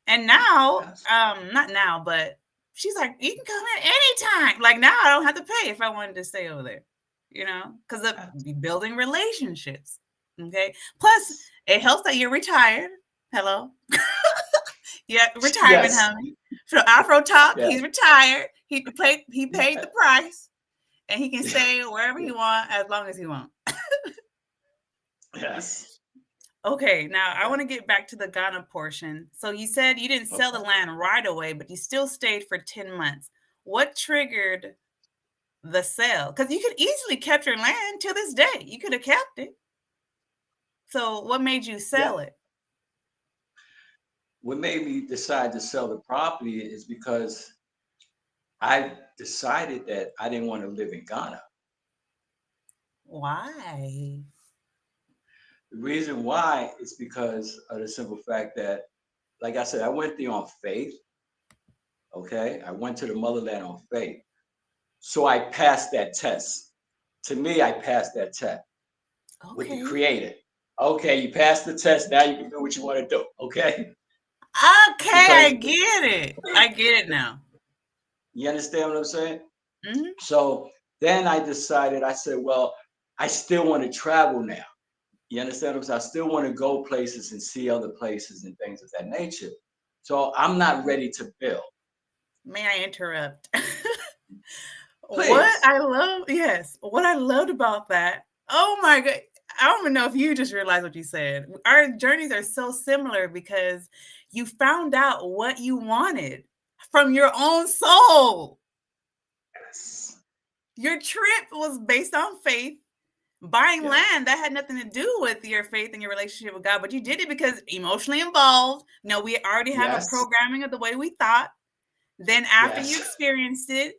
And now, yes, not now, but she's like, you can come in anytime. Like now I don't have to pay if I wanted to stay over there, because of yes, building relationships. Okay. Plus, it helps that you're retired. Hello. Yeah, retirement, yes, honey. So Afro Talk, yes, he's retired. He paid the price, and he can stay wherever he want as long as he wants. yes. Okay, now I want to get back to the Ghana portion. So you said you didn't sell the Okay. land right away, but you still stayed for 10 months. What triggered the sale? Because you could easily kept your land till this day. You could have kept it. So what made you Yeah. sell it? What made me decide to sell the property is because I decided that I didn't want to live in Ghana. Why? The reason why is because of the simple fact that, like I said, I went there on faith. Okay. I went to the motherland on faith. So I passed that test. To me, I passed that test with the Okay. creator. Okay, you passed the test. Now you can do what you want to do. Okay. Okay, I Because get it. I get it now. you understand what I'm saying? Hmm. So then I decided, I said, well, I still want to travel now. You understand what I'm saying? I still want to go places and see other places and things of that nature. So I'm not ready to build. May I interrupt? Please. What I loved about that. Oh my God. I don't even know if you just realized what you said. Our journeys are so similar because you found out what you wanted from your own soul. Yes. Your trip was based on faith, buying Yes. land that had nothing to do with your faith and your relationship with God, but you did it because emotionally involved. No, we already have a Yes. programming of the way we thought. Then after you Yes. experienced it,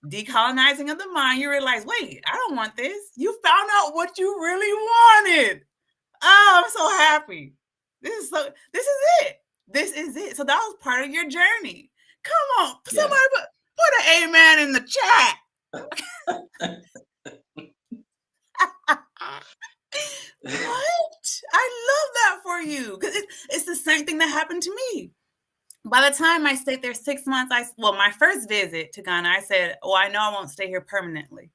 decolonizing of the mind, you realize, wait, I don't want this. You found out what you really wanted. Oh, I'm so happy. This is it. This is it. So that was part of your journey. Come on, Yes. somebody put an amen in the chat. What? I love that for you because it's the same thing that happened to me. By the time I stayed there 6 months, my first visit to Ghana, I said, "Oh, I know I won't stay here permanently."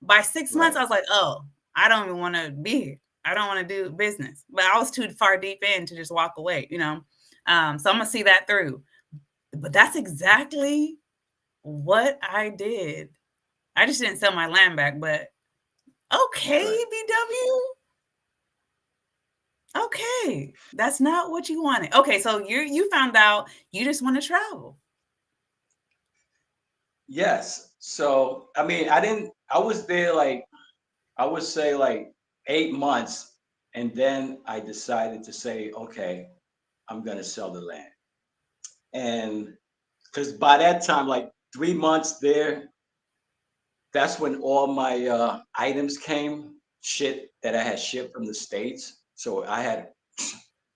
By 6 months, Right. I was like, "Oh, I don't even want to be here. I don't want to do business." But I was too far deep in to just walk away, you know. So I'm gonna see that through. But that's exactly what I did. I just didn't sell my land back, but okay, Right. BW. Okay, that's not what you wanted. Okay, so you found out you just want to travel. Yes. So I mean, I didn't. I was there like I would say like 8 months, and then I decided to say, okay, I'm gonna sell the land, and because by that time, like 3 months there, that's when all my items came, shit that I had shipped from the states. So I had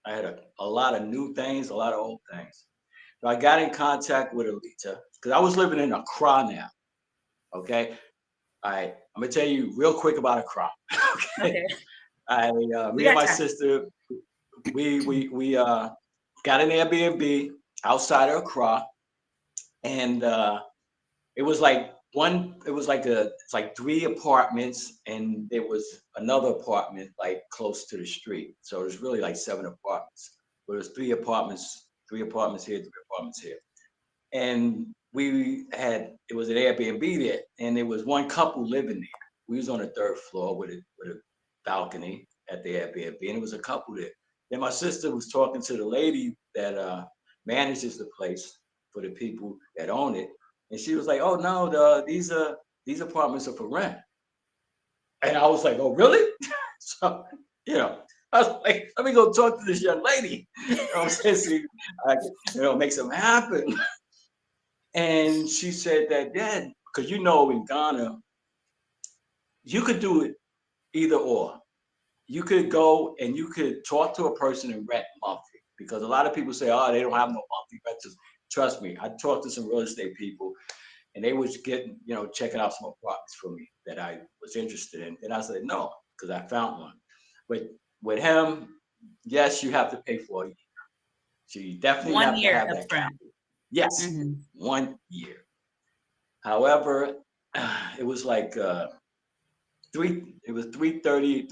a lot of new things, a lot of old things. So I got in contact with Alita because I was living in Accra now. Okay, all right. I'm gonna tell you real quick about Accra. Okay, Okay, we me and got my time. sister, we got an Airbnb outside of Accra, and it was like it's like three apartments, and there was another apartment like close to the street. So there's really like seven apartments. But there's three apartments here, three apartments here. And it was an Airbnb there, and there was one couple living there. We was on the third floor with a balcony at the Airbnb, and it was a couple there. Then my sister was talking to the lady that manages the place for the people that own it, and she was like, "Oh no, these apartments are for rent." And I was like, "Oh really?" So you know, I was like, "Let me go talk to this young lady." You know what I'm saying? See, I, make something happen. And she said that, yeah, because in Ghana, you could do it either or. You could go and you could talk to a person and rent monthly because a lot of people say, oh, they don't have no monthly renters. Trust me, I talked to some real estate people and they was getting, checking out some apartments for me that I was interested in. And I said, no, because I found one. But with him, yes, you have to pay for it. So you definitely One have to year have up that front. capital. Yes, Mm-hmm. 1 year. However, it was like it was 330 it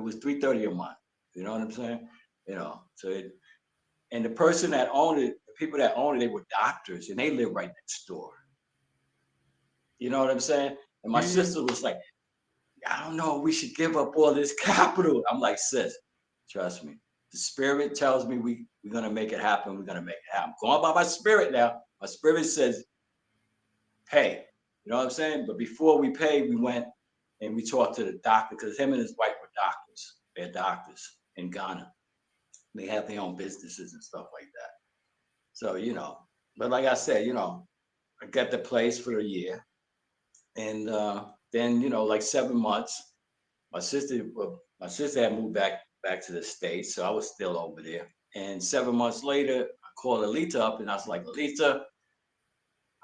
was 330 a month. You know what I'm saying? And the person that owned it, the people that owned it, they were doctors and they live right next door. You know what I'm saying? And my Mm-hmm. sister was like, I don't know, we should give up all this capital. I'm like, sis, trust me. The spirit tells me we're gonna make it happen. We're gonna make it happen. Going by my spirit now. My spirit says pay. You know what I'm saying? But before we paid, we went and we talked to the doctor because him and his wife were doctors. They're doctors in Ghana. They have their own businesses and stuff like that. So, but like I said, I got the place for a year. And then, like 7 months, my sister had moved back to the States. So I was still over there. And 7 months later, I called Alita up and I was like, Alita,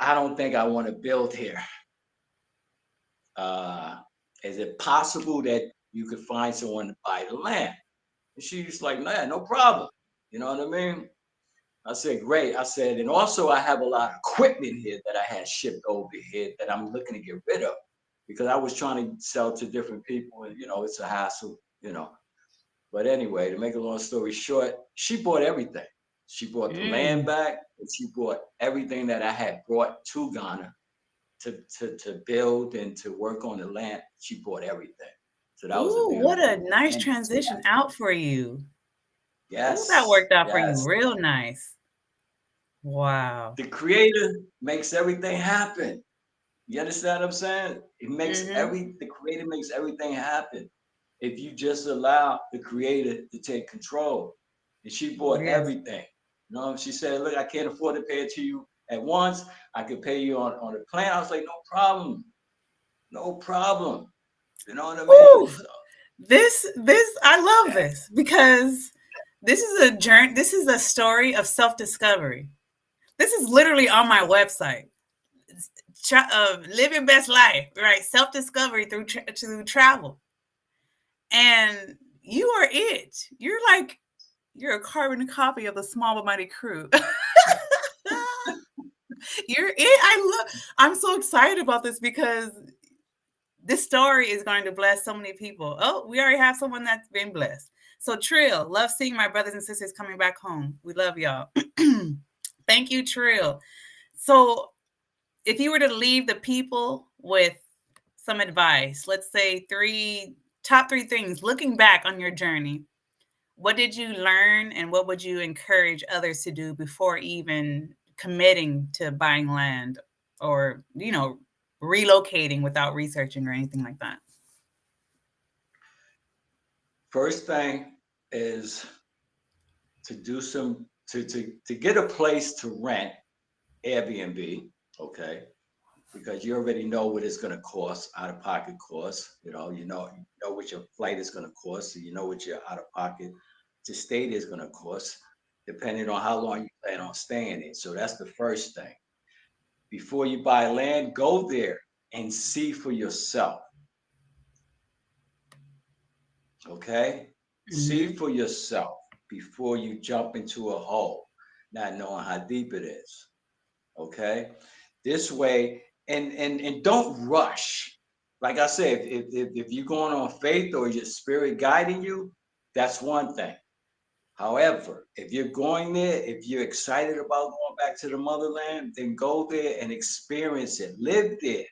I don't think I want to build here. uh, is it possible that you could find someone to buy the land? And she's like, man, no problem. You know what I mean? I said, great. I said, and also I have a lot of equipment here that I had shipped over here that I'm looking to get rid of because I was trying to sell to different people and, it's a hassle. But anyway, to make a long story short, she bought everything. She bought the land Mm. back and she bought everything that I had brought to Ghana to build and to work on the land. She bought everything. So that was a Ooh, what beautiful a nice ending to transition that. out for you. Ooh, that Yes, worked out for you yes. real nice. Wow. The creator makes everything happen. You understand what I'm saying? It makes Mm-hmm. the creator makes everything happen. If you just allow the creator to take control. And she bought Yes. everything. You know, she said, look, I can't afford to pay it to you at once. I could pay you on a plan. I was like, no problem. No problem. You know what I mean? Woo! So This I love that this because this is a journey. This is a story of self discovery. This is literally on my website. Living best life, right? Self discovery through travel, and you are it. You're a carbon copy of the small but mighty crew. You're it. I'm so excited about this because this story is going to bless so many people. Oh, we already have someone that's been blessed. So Trill, love seeing my brothers and sisters coming back home. We love y'all. Thank you, Trill. So if you were to leave the people with some advice, let's say top three things, looking back on your journey, what did you learn and what would you encourage others to do before even committing to buying land or, relocating without researching or anything like that? first thing is to do some to get a place to rent Airbnb, okay? Because you already know what it's going to cost, out of pocket costs. You know what your flight is going to cost, so you know what your out of pocket to stay there is going to cost, depending on how long you plan on staying there. So that's the first thing. Before you buy land, go there and see for yourself. Okay, see Mm-hmm. for yourself before you jump into a hole, not knowing how deep it is. Okay, this way, and don't rush. Like I said, if you're going on faith or your spirit guiding you, that's one thing. However, if you're going there, if you're excited about going back to the motherland, then go there and experience it, live there.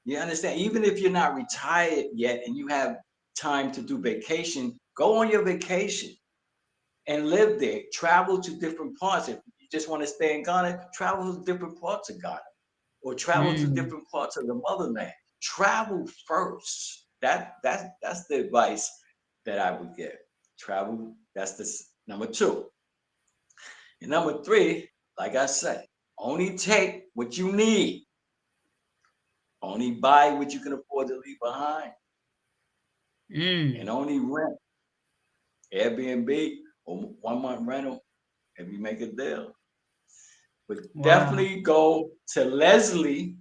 You understand? Even if you're not retired yet and you have time to do vacation, go on your vacation and live there. Travel to different parts. If you just want to stay in Ghana, travel to different parts of Ghana or travel to Mm. different parts of the motherland. Travel first. That's the advice that I would give. Travel. That's the number two. And number three, like I said, only take what you need. Only buy what you can afford to leave behind, and Mm. only rent Airbnb or 1 month rental if you make a deal. But Wow. definitely go to Leslie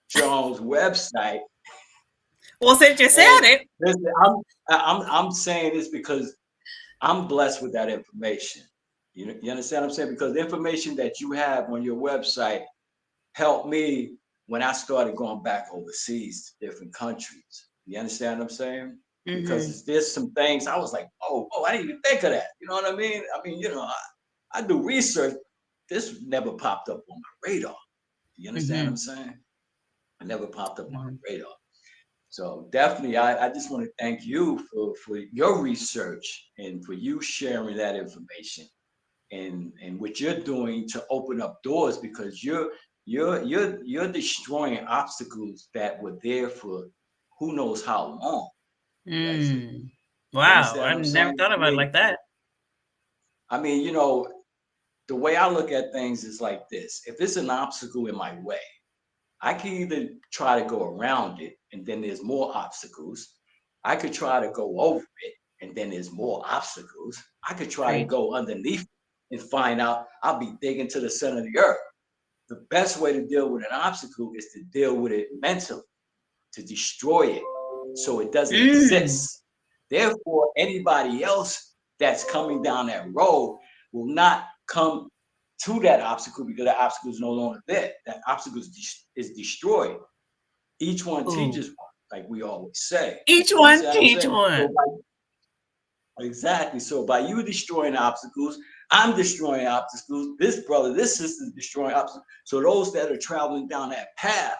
Jones' website. Well, since you said And it. listen, I'm saying this because I'm blessed with that information. You understand what I'm saying? Because the information that you have on your website helped me when I started going back overseas to different countries. You understand what I'm saying? Because Mm-hmm. there's some things I was like, I didn't even think of that. You know what I mean? I mean, I do research. This never popped up on my radar. You understand what I'm Mm-hmm. saying? It never popped up on Mm-hmm. the radar. So definitely, I just want to thank you for your research and for you sharing that information and what you're doing to open up doors because you're destroying obstacles that were there for who knows how long, Leslie. Mm. You Wow. understand I what I'm never saying? thought about it like that. I mean, the way I look at things is like this. If it's an obstacle in my way, I can either try to go around it and then there's more obstacles. I could try to go over it and then there's more obstacles. I could try to Preach. go underneath it and find out I'll be digging to the center of the earth. The best way to deal with an obstacle is to deal with it mentally, to destroy it so it doesn't Mm. exist. Therefore, anybody else that's coming down that road will not come to that obstacle because that obstacle is no longer there. That obstacle is destroyed. Each one Ooh. teaches one, like we always say. Each You one understand what I'm teach saying? one. Exactly. So by you destroying obstacles, I'm destroying obstacles. This brother, this sister is destroying obstacles. So those that are traveling down that path,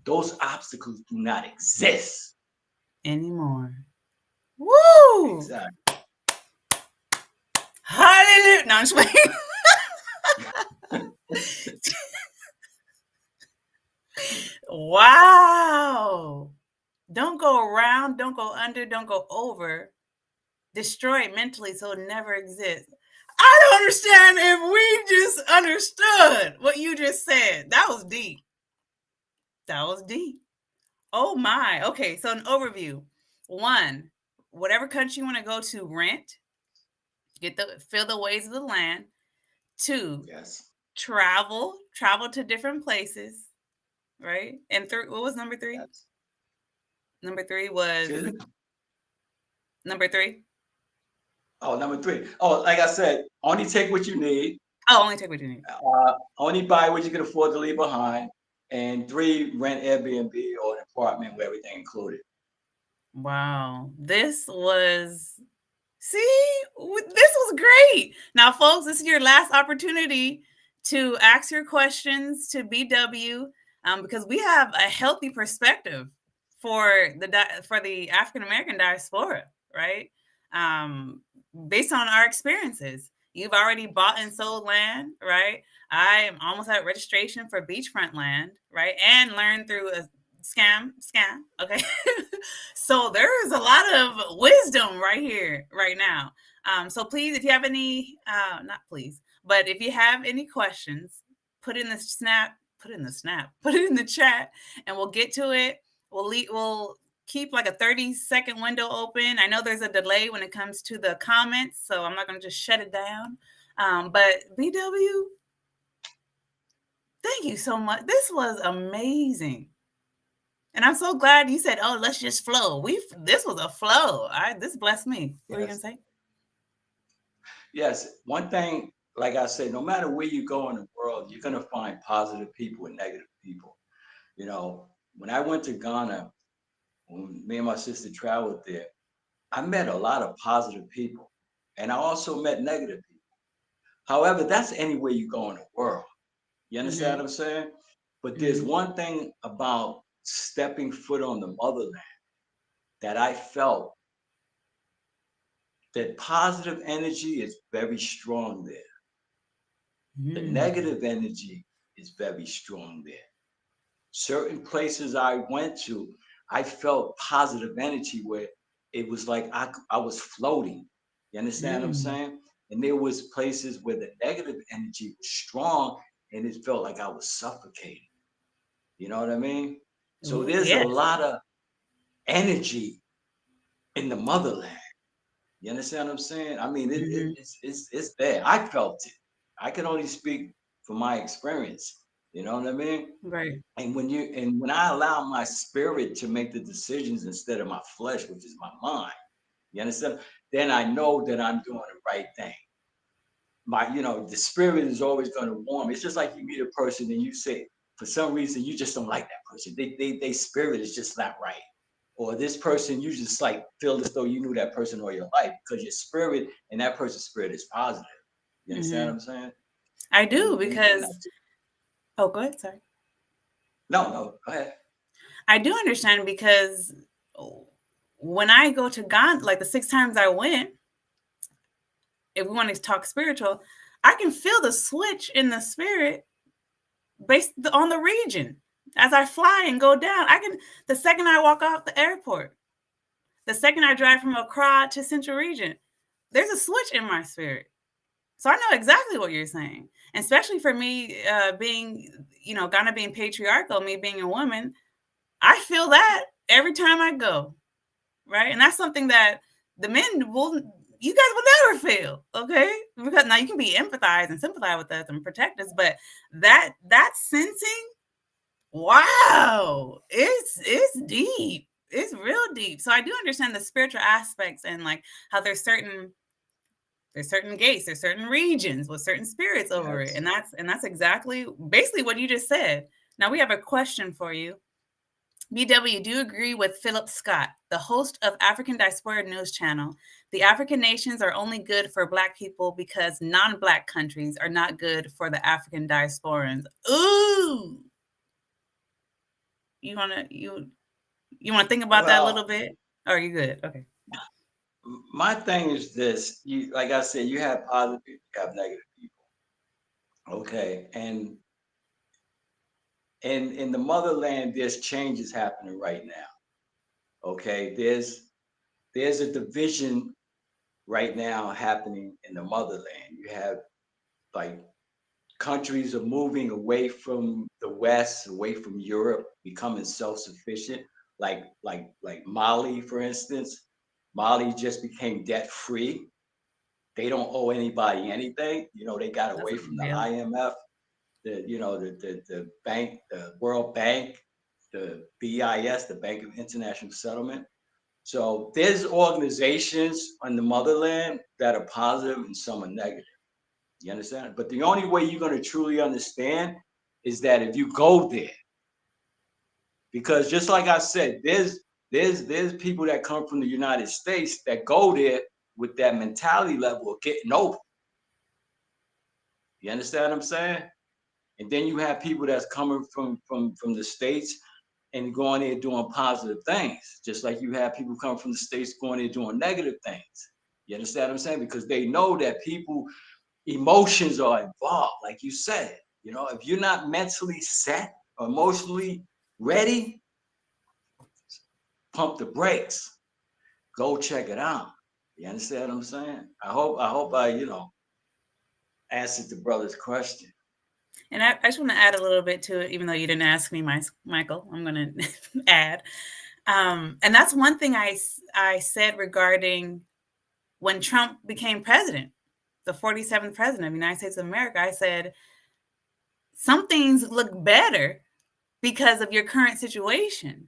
those obstacles do not exist. Anymore. Woo! Exactly. Hallelujah. No, I'm just playing. Don't go around, don't go under, don't go over. Destroy it mentally so it never exists. I don't understand if we just understood what you just said. That was deep. That was deep. Oh my. Okay, so an overview. One, whatever country you want to go to, rent, feel the ways of the land. Two, Yes. travel to different places, right? And what was number three? Yes. Number three was Excuse me? number three. Oh, number three. Oh, like I said, only take what you need. Oh, only take what you need. Only buy what you can afford to leave behind. And three, rent Airbnb or an apartment with everything included. Wow, this was this was great. Now, folks, this is your last opportunity to ask your questions to BW, because we have a healthy perspective for the African American diaspora, right? Um, Based on our experiences, you've already bought and sold land, right? I am almost at registration for beachfront land, right? And learned through a scam. Okay. So there is a lot of wisdom right here, right now. So please, if you have any, not please, but if you have any questions, put it in the chat, and we'll get to it. We'll keep like a 30-second window open. I know there's a delay when it comes to the comments, so I'm not going to just shut it down. But BW, thank you so much. This was amazing. And I'm so glad you said, "Oh, let's just flow." This was a flow. This blessed me. What are you gonna Yes. say? Yes. One thing, like I said, no matter where you go in the world, you're gonna find positive people and negative people. You know, when I went to Ghana, when me and my sister traveled there, I met a lot of positive people. And I also met negative people. However, that's anywhere you go in the world. You understand Mm-hmm. what I'm saying? But there's Mm-hmm. one thing about stepping foot on the motherland that I felt that positive energy is very strong there. The Mm. negative energy is very strong there. Certain places I went to, I felt positive energy where it was like I was floating. You understand what I'm Mm. saying? And there was places where the negative energy was strong and it felt like I was suffocating. You know what I mean? So Ooh, there's a yes. lot of energy in the motherland. You understand what I'm saying? I mean, Mm-hmm. it's there. I felt it. I can only speak from my experience. You know what I mean? Right. And when I allow my spirit to make the decisions instead of my flesh, which is my mind, you understand? Then I know that I'm doing the right thing. The spirit is always going to warm. It's just like you meet a person and you say, for some reason, you just don't like that person. They spirit is just not right. Or this person, you just like feel as though you knew that person all your life because your spirit and that person's spirit is positive. You understand what Mm-hmm. I'm saying? I do And because. Oh, go ahead. Sorry. no, go ahead. I do understand because when I go to Ghana, like the 6 times I went, if we want to talk spiritual, I can feel the switch in the spirit based on the region. As I fly and go down, the second I walk off the airport, the second I drive from Accra to Central Region, there's a switch in my spirit. So I know exactly what you're saying. And especially for me, being, Ghana being patriarchal, me being a woman, I feel that every time I go, right? And that's something that the men you guys will never feel, okay? Because now you can be empathize and sympathize with us and protect us, but that sensing, wow, it's deep. It's real deep. So I do understand the spiritual aspects and like how there's certain gates, there's certain regions with certain spirits over it. Yes. And that's exactly basically what you just said. Now we have a question for you. BW, do you agree with Philip Scott, the host of African Diaspora News Channel? The African nations are only good for Black people because non-Black countries are not good for the African diasporans. Ooh, you wanna think about that a little Well, bit? Or are you good? Okay. my thing is this. You like I said, you have positive people, you have negative people. Okay. And in the motherland, there's changes happening right now. Okay, there's a division right now happening in the motherland. You have like countries are moving away from the West, away from Europe, becoming self-sufficient. Like Mali, for instance. Mali just became debt free. They don't owe anybody anything. You know, they got That's away a from big the deal. IMF, the bank, the World Bank, the BIS, the Bank of International Settlement. So there's organizations on the motherland that are positive and some are negative. You understand? But the only way you're going to truly understand is that if you go there, because just like I said, there's people that come from the United States that go there with that mentality level of getting over. You understand what I'm saying? And then you have people that's coming from the states and going there doing positive things, just like you have people come from the states going there doing negative things. You understand what I'm saying? Because they know that people emotions are involved, like you said. You know, if you're not mentally set or emotionally ready, pump the brakes. Go check it out. You understand what I'm saying? I hope I answered the brother's question. And I just want to add a little bit to it, even though you didn't ask me, Michael. I'm going to add. And that's one thing I said regarding when Trump became president, the 47th president of the United States of America. I said, some things look better because of your current situation.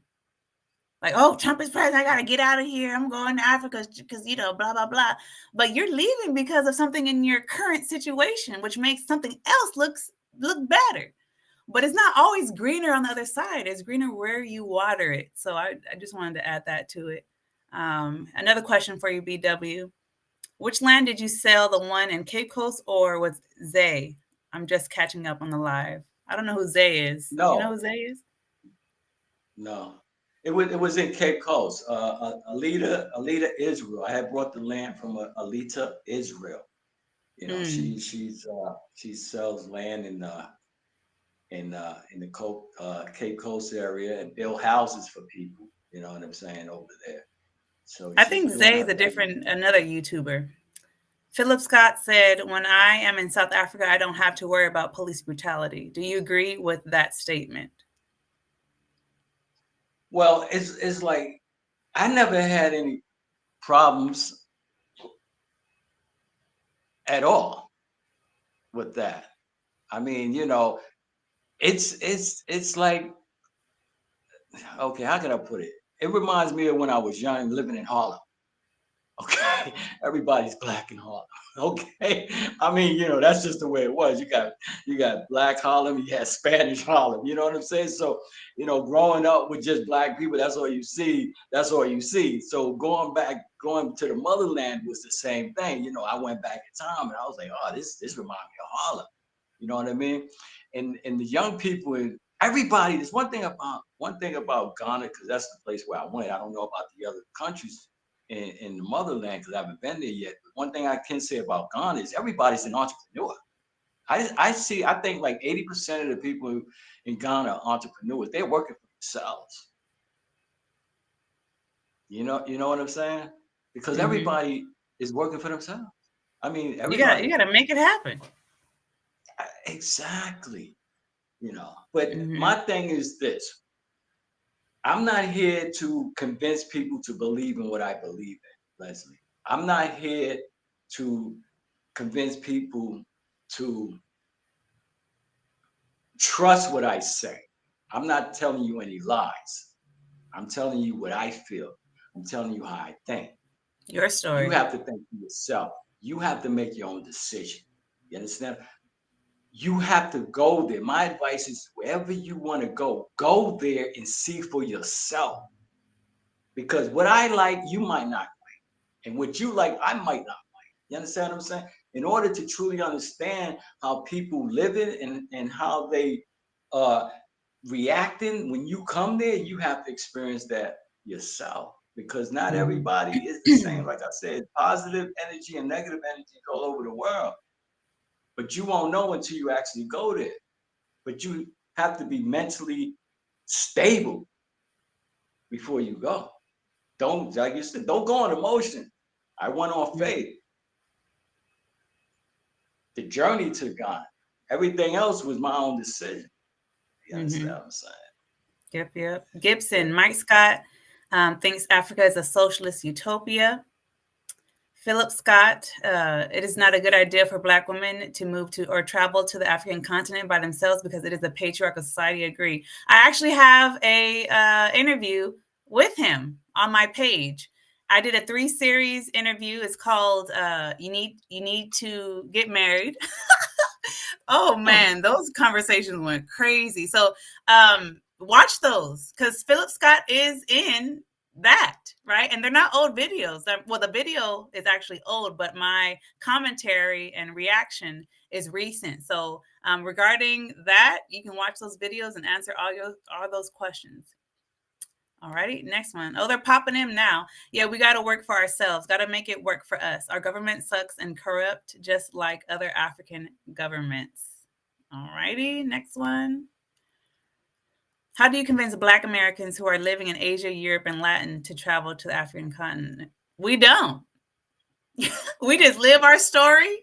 Like, oh, Trump is president. I got to get out of here. I'm going to Africa because, blah, blah, blah. But you're leaving because of something in your current situation, which makes something else look better. But it's not always greener on the other side. It's greener where you water it. So I just wanted to add that to it. Another question for you, BW. Which land did you sell, the one in Cape Coast or with Zay? I'm just catching up on the live. I don't know who Zay is. Do you know No, who Zay is? no. It was in Cape Coast. Alita, Israel. I had brought the land from Alita, Israel. You know, Mm. she sells land in the Cape Coast area and build houses for people. You know what I'm saying, over there. So I she's think doing Zay is her a thing. different, another YouTuber. Philip Scott said, when I am in South Africa, I don't have to worry about police brutality. Do you agree with that statement? Well, it's like I never had any problems at all with that. I mean, it's like, okay, how can I put it? It reminds me of when I was young living in Harlem. Okay, everybody's black in Harlem. Okay, I mean, that's just the way it was. You got black Harlem, you had Spanish Harlem. You know what I'm saying? So, growing up with just black people, that's all you see. That's all you see. So going to the motherland was the same thing. I went back in time and I was like, oh, this reminds me of Harlem. You know what I mean? And the young people and everybody. There's one thing about Ghana, because that's the place where I went. I don't know about the other countries in the motherland because I haven't been there yet. But one thing I can say about Ghana is everybody's an entrepreneur. I think like 80% of the people in Ghana are entrepreneurs. They're working for themselves. You know what I'm saying? Because Mm-hmm. everybody is working for themselves. I mean, You everybody. gotta make it happen. Exactly. But Mm-hmm. my thing is this. I'm not here to convince people to believe in what I believe in, Leslie. I'm not here to convince people to trust what I say. I'm not telling you any lies. I'm telling you what I feel. I'm telling you how I think. Your You story. have to think for yourself. You have to make your own decision. You understand? You have to go there. My advice is wherever you want to go there and see for yourself. Because what I like, you might not like. And what you like, I might not like. You understand what I'm saying? In order to truly understand how people live it and how they uh reacting when you come there, you have to experience that yourself. Because not Mm-hmm. everybody is the same. Like I said, positive energy and negative energy all over the world. But you won't know until you actually go there. But you have to be mentally stable before you go. Don't, like you said, don't go on emotion. I went on faith. The journey to God. Everything else was my own decision. You understand what I'm saying? Yep. Yeah. Gibson, Mike Scott thinks Africa is a socialist utopia. Philip Scott, it is not a good idea for Black women to move to or travel to the African continent by themselves because it is a patriarchal society. Agree. I actually have a interview with him on my page. I did a 3-series interview. It's called "You Need to Get Married." Oh man, those conversations went crazy. So watch those because Philip Scott is in that, right? And they're not old videos. Well, the video is actually old, but my commentary and reaction is recent. So regarding that, you can watch those videos and answer all those questions. All righty, next one. Oh, they're popping in now. Yeah, we got to work for ourselves. Got to make it work for us. Our government sucks and corrupt, just like other African governments. All righty, next one. How do you convince Black Americans who are living in Asia, Europe, and Latin to travel to the African continent? We don't. We just live our story.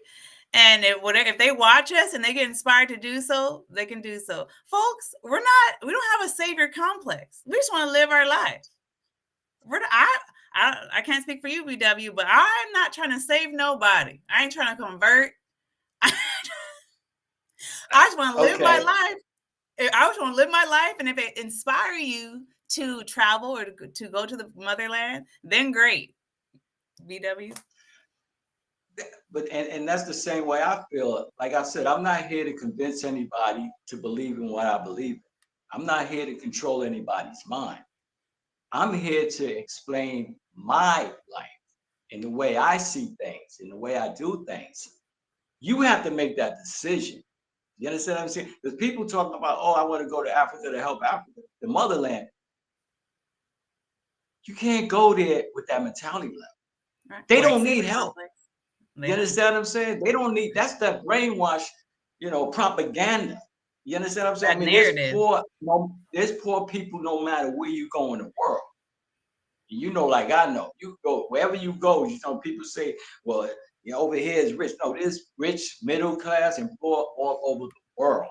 And if they watch us and they get inspired to do so, they can do so. Folks, we don't have a savior complex. We just want to live our life. I can't speak for you, BW, but I'm not trying to save nobody. I ain't trying to convert. I just want to live my life. I just want to live my life, and if it inspire you to travel or to go to the motherland, then great. BW. But and that's the same way I feel. Like I said, I'm not here to convince anybody to believe in what I believe in. I'm not here to control anybody's mind. I'm here to explain my life and the way I see things and the way I do things. You have to make that decision. You understand what I'm saying? There's people talking about, oh, I want to go to Africa to help Africa, the motherland. You can't go there with that mentality level. Right. They don't need help. You understand what I'm saying? They don't need, that's that brainwash, propaganda. You understand what I'm saying? That narrative. There's poor people no matter where you go in the world. Like I know, you go wherever you go, people say, well, over here is rich. No, there's rich, middle class, and poor all over the world.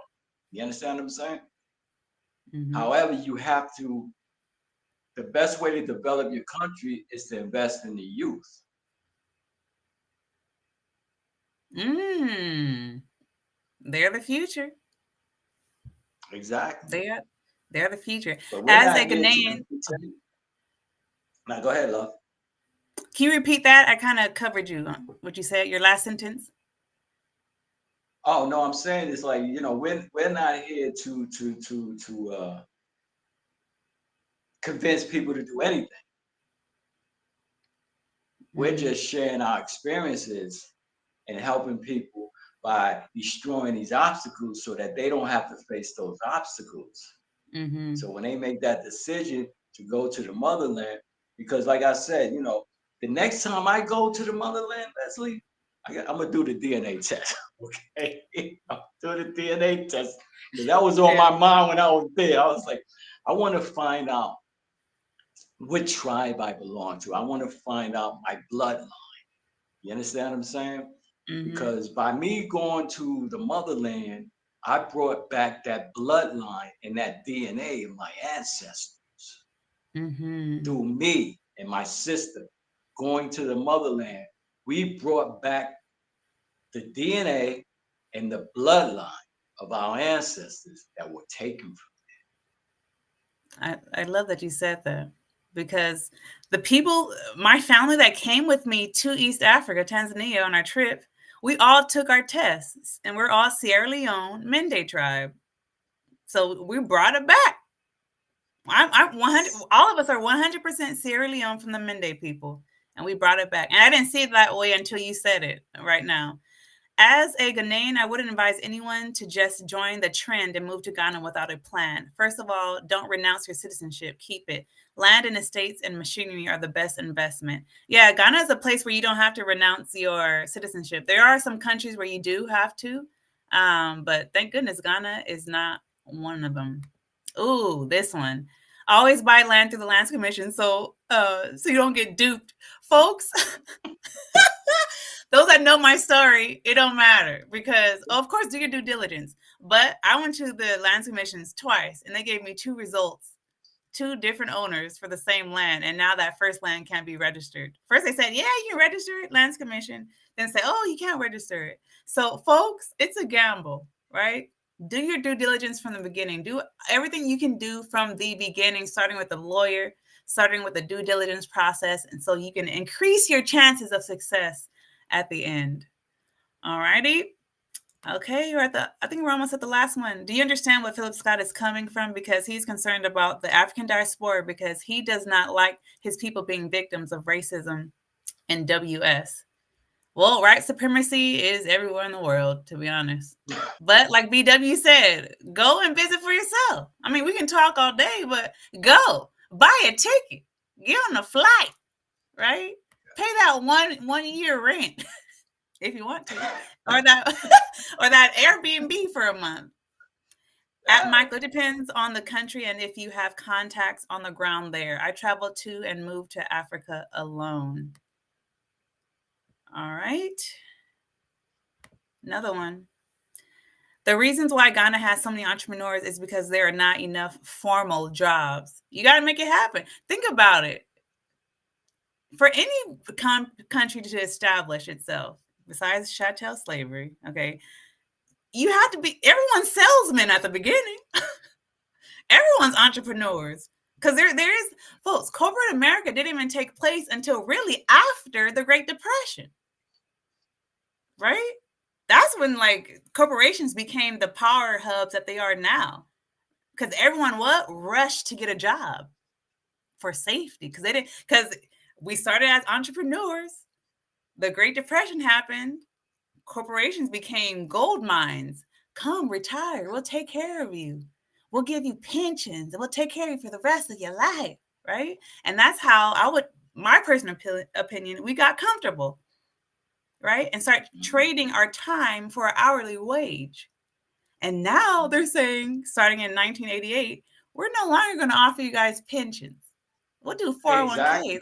You understand what I'm saying? Mm-hmm. However, the best way to develop your country is to invest in the youth. They're the future. Exactly. They're the future. As a Ghanaian. Now go ahead, love. Can you repeat that? I kind of covered you. What you said, your last sentence? Oh no, I'm saying it's like, we're not here to convince people to do anything. We're just sharing our experiences and helping people by destroying these obstacles so that they don't have to face those obstacles. Mm-hmm. So when they make that decision to go to the motherland, because like I said, the next time I go to the motherland, Leslie, I'm going to do the DNA test. Okay. I'll do the DNA test. Because that was on my mind when I was there. I was like, I want to find out what tribe I belong to. I want to find out my bloodline. You understand what I'm saying? Mm-hmm. Because by me going to the motherland, I brought back that bloodline and that DNA of my ancestors. Mm-hmm. Through me and my sister going to the motherland, we brought back the DNA and the bloodline of our ancestors that were taken from them. I love that you said that, because the people, my family that came with me to East Africa, Tanzania on our trip, we all took our tests, and we're all Sierra Leone Mende tribe. So we brought it back. I'm 100. All of us are 100% Sierra Leone from the Mende people, and we brought it back. And I didn't see it that way until you said it right now. As a Ghanaian, I wouldn't advise anyone to just join the trend and move to Ghana without a plan. First of all, don't renounce your citizenship. Keep it. Land and estates and machinery are the best investment. Yeah, Ghana is a place where you don't have to renounce your citizenship. There are some countries where you do have to, but thank goodness Ghana is not one of them. Ooh, this one. Always buy land through the Lands Commission, so you don't get duped, folks. Those that know my story, it don't matter because, of course, do your due diligence. But I went to the Lands Commissions twice, and they gave me 2 results, 2 different owners for the same land, and now that first land can't be registered. First they said, yeah, you can register it, Lands Commission. Then say, oh, you can't register it. So, folks, it's a gamble, right? Do your due diligence from the beginning. Do everything you can do from the beginning, starting with the lawyer, starting with the due diligence process, and so you can increase your chances of success at the end. All righty. Okay, I think we're almost at the last one. Do you understand what Philip Scott is coming from? Because he's concerned about the African diaspora because he does not like his people being victims of racism in WS. Well, white supremacy is everywhere in the world, to be honest. But like BW said, go and visit for yourself. I mean, we can talk all day, but go. Buy a ticket. Get on a flight, right? Pay that one year rent if you want to. Or that Airbnb for a month. At Michael, it depends on the country and if you have contacts on the ground there. I traveled to and moved to Africa alone. All right. Another one. The reasons why Ghana has so many entrepreneurs is because there are not enough formal jobs. You got to make it happen. Think about it. For any country to establish itself, besides chattel slavery, okay, you have to be everyone's salesman at the beginning. Everyone's entrepreneurs. Because there is, folks, corporate America didn't even take place until really after the Great Depression. Right? That's when like corporations became the power hubs that they are now. Because everyone rushed to get a job for safety. Because we started as entrepreneurs. The Great Depression happened. Corporations became gold mines. Come, retire. We'll take care of you. We'll give you pensions and we'll take care of you for the rest of your life. Right? And that's how my personal opinion, we got comfortable. Right? And start trading our time for an hourly wage. And now they're saying, starting in 1988, we're no longer going to offer you guys pensions. We'll do 401ks. Exactly.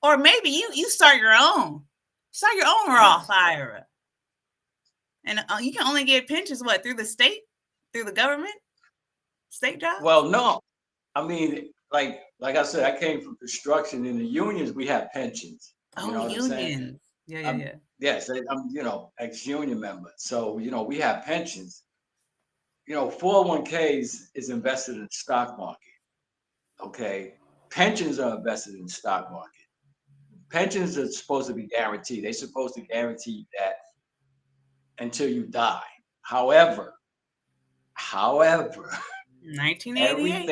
Or maybe you start your own. Start your own Roth IRA. And you can only get pensions, what, through the state? Through the government? State jobs? Well, no. I mean, like I said, I came from construction. In the unions, we have pensions. You know what unions. I'm saying? Yeah. Yes, I'm, ex-union member. So, we have pensions. 401ks is invested in the stock market. Okay. Pensions are invested in the stock market. Pensions are supposed to be guaranteed. They're supposed to guarantee that until you die. However, 1988.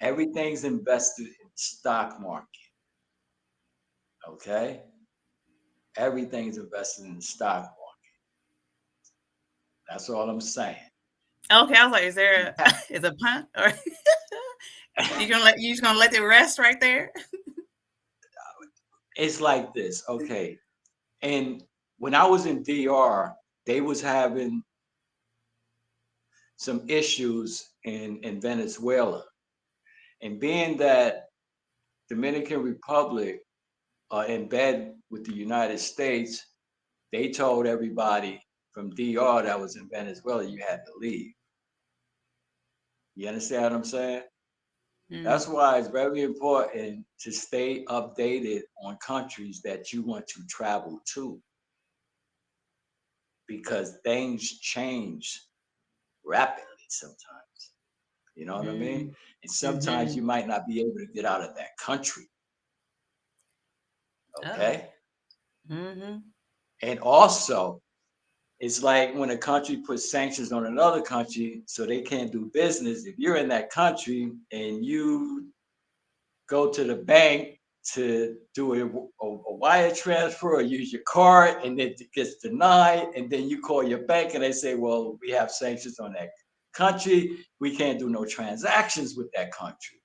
Everything's invested in the stock market. Okay? Everything's invested in the stock market. That's all I'm saying. Okay, I was like, is a punt or you just gonna let it rest right there? It's like this, okay. And when I was in DR, they was having some issues in Venezuela. And being that Dominican Republic are in bed with the United States, they told everybody from DR that was in Venezuela, you had to leave. You understand what I'm saying? That's why it's very important to stay updated on countries that you want to travel to, because things change rapidly sometimes. You know what I mean? And sometimes you might not be able to get out of that country. Okay? And also, it's like when a country puts sanctions on another country so they can't do business. If you're in that country and you go to the bank to do a wire transfer or use your card and it gets denied, and then you call your bank and they say, well, we have sanctions on that country. We can't do no transactions with that country.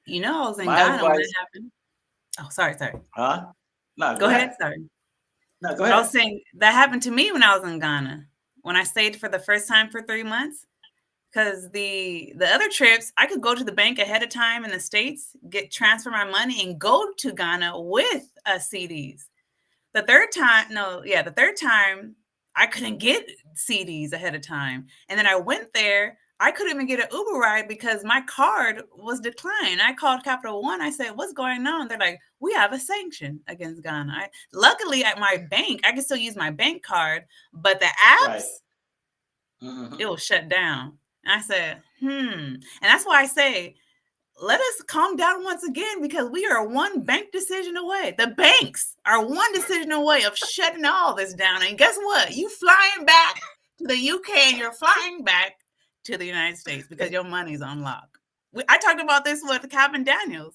I was in Ghana when it happened. Oh, sorry. Huh? No, go ahead. Sorry. No, go ahead. I was saying that happened to me when I was in Ghana. When I stayed for the first time for 3 months, Because the other trips, I could go to the bank ahead of time in the States, transfer my money, and go to Ghana with CDs. The third time, I couldn't get CDs ahead of time. And then I went there. I couldn't even get an Uber ride because my card was declined. I called Capital One. I said, "What's going on?" They're like, "We have a sanction against Ghana." Luckily, at my bank, I can still use my bank card, but the Right. apps, Mm-hmm. it was shut down. And I said, And that's why I say, let us calm down once again, because we are one bank decision away. The banks are one decision away of shutting all this down. And guess what? You flying back to the UK and you're flying back to the United States because your money's on lock. I talked about this with Calvin Daniels.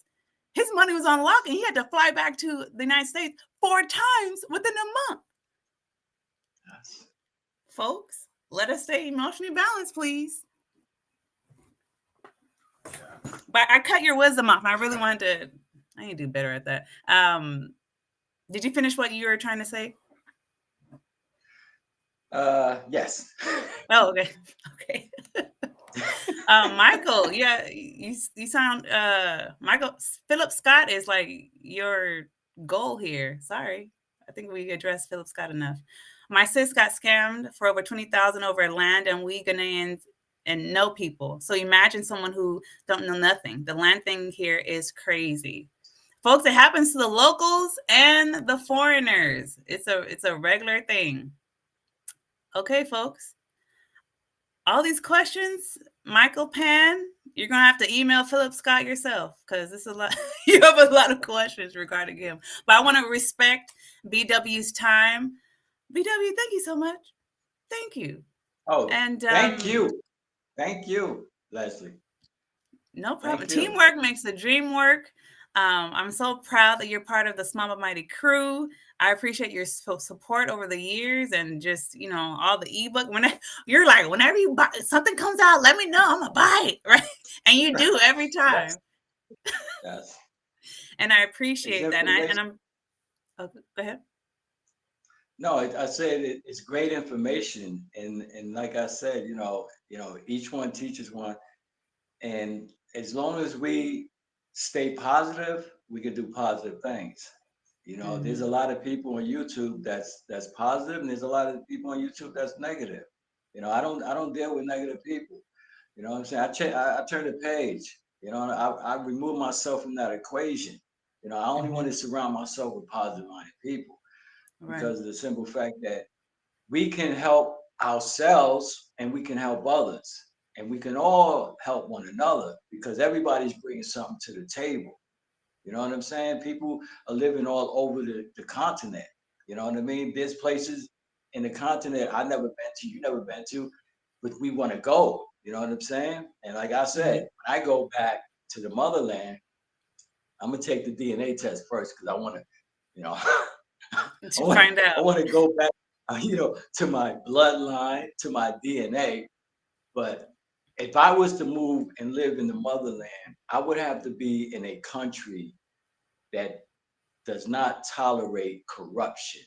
His money was on lock and he had to fly back to the United States 4 times within a month. Yes. Folks, let us stay emotionally balanced, please. But I cut your wisdom off. I really wanted to. I need to do better at that. Did you finish what you were trying to say? Yes. Oh, okay. Okay. Michael, yeah, you sound Michael Philip Scott is like your goal here. Sorry. I think we addressed Philip Scott enough. My sis got scammed for over 20,000 over land, and we Ghanaians and know people. So imagine someone who don't know nothing. The land thing here is crazy. Folks, it happens to the locals and the foreigners. It's a regular thing. Okay, folks. All these questions, Michael Pan, you're gonna have to email Philip Scott yourself because this is a lot. You have a lot of questions regarding him. But I want to respect BW's time. BW, thank you so much. Thank you. Oh, And thank you. Thank you, Leslie. no problem. Thank you. Teamwork makes the dream work. I'm so proud that you're part of the Small but Mighty crew. I appreciate your support over the years and just, all the ebook. When you're like, whenever you buy something comes out, let me know. I'm gonna buy it, right? And you do every Yes. time. Yes. And I It's appreciate that. information. And I'm oh, go ahead. No, I said it's great information, and like I said, each one teaches one, and as long as we stay positive, we can do positive things. There's a Mm-hmm. lot of people on YouTube that's positive, and there's a lot of people on YouTube that's negative. I don't deal with negative people. You know what I'm saying? I turn the page. And I remove myself from that equation. I only want Mm-hmm. to surround myself with positive-minded people Right. because of the simple fact that we can help ourselves and we can help others, and we can all help one another because everybody's bringing something to the table. You know what I'm saying? People are living all over the continent. You know what I mean? There's places in the continent I never been to, you never been to, but we want to go. You know what I'm saying? And like I said, Mm-hmm. when I go back to the motherland, I'm gonna take the DNA test first because I want to, you know, I To want find I out. want to go back, to my bloodline, to my DNA. But if I was to move and live in the motherland, I would have to be in a country that does not tolerate corruption.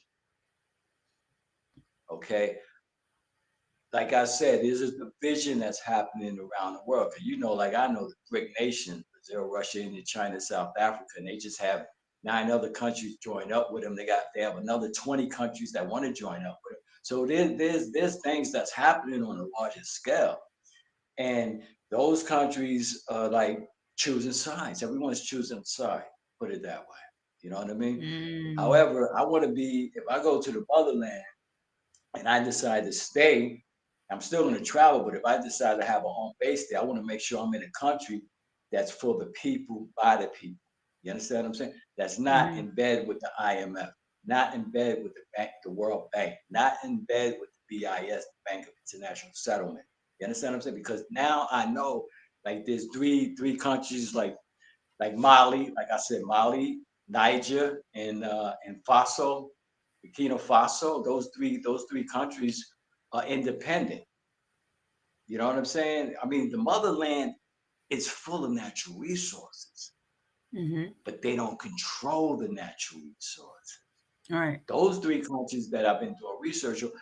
Okay. Like I said, there's a division that's happening around the world. Cause like I know the BRIC nations, Brazil, Russia, India, China, South Africa, and they just have 9 other countries join up with them. They have another 20 countries that want to join up with them. So there's things that's happening on a larger scale. And those countries are like choosing sides. Everyone's choosing a side, put it that way. You know what I mean? Mm. However, I want to be, if I go to the motherland and I decide to stay, I'm still going to travel, but if I decide to have a home base there, I want to make sure I'm in a country that's for the people, by the people. You understand what I'm saying? That's not Mm-hmm. in bed with the IMF, not in bed with the bank, the World Bank, not in bed with the BIS, the Bank of International Settlement. You understand what I'm saying? Because now I know, like, there's three countries like Mali, like I said, Mali, Niger, and Faso, Burkina Faso. Those three countries are independent. You know what I'm saying? I mean, the motherland is full of natural resources, Mm-hmm. but they don't control the natural resources. All right. Those three countries that I've been doing research on,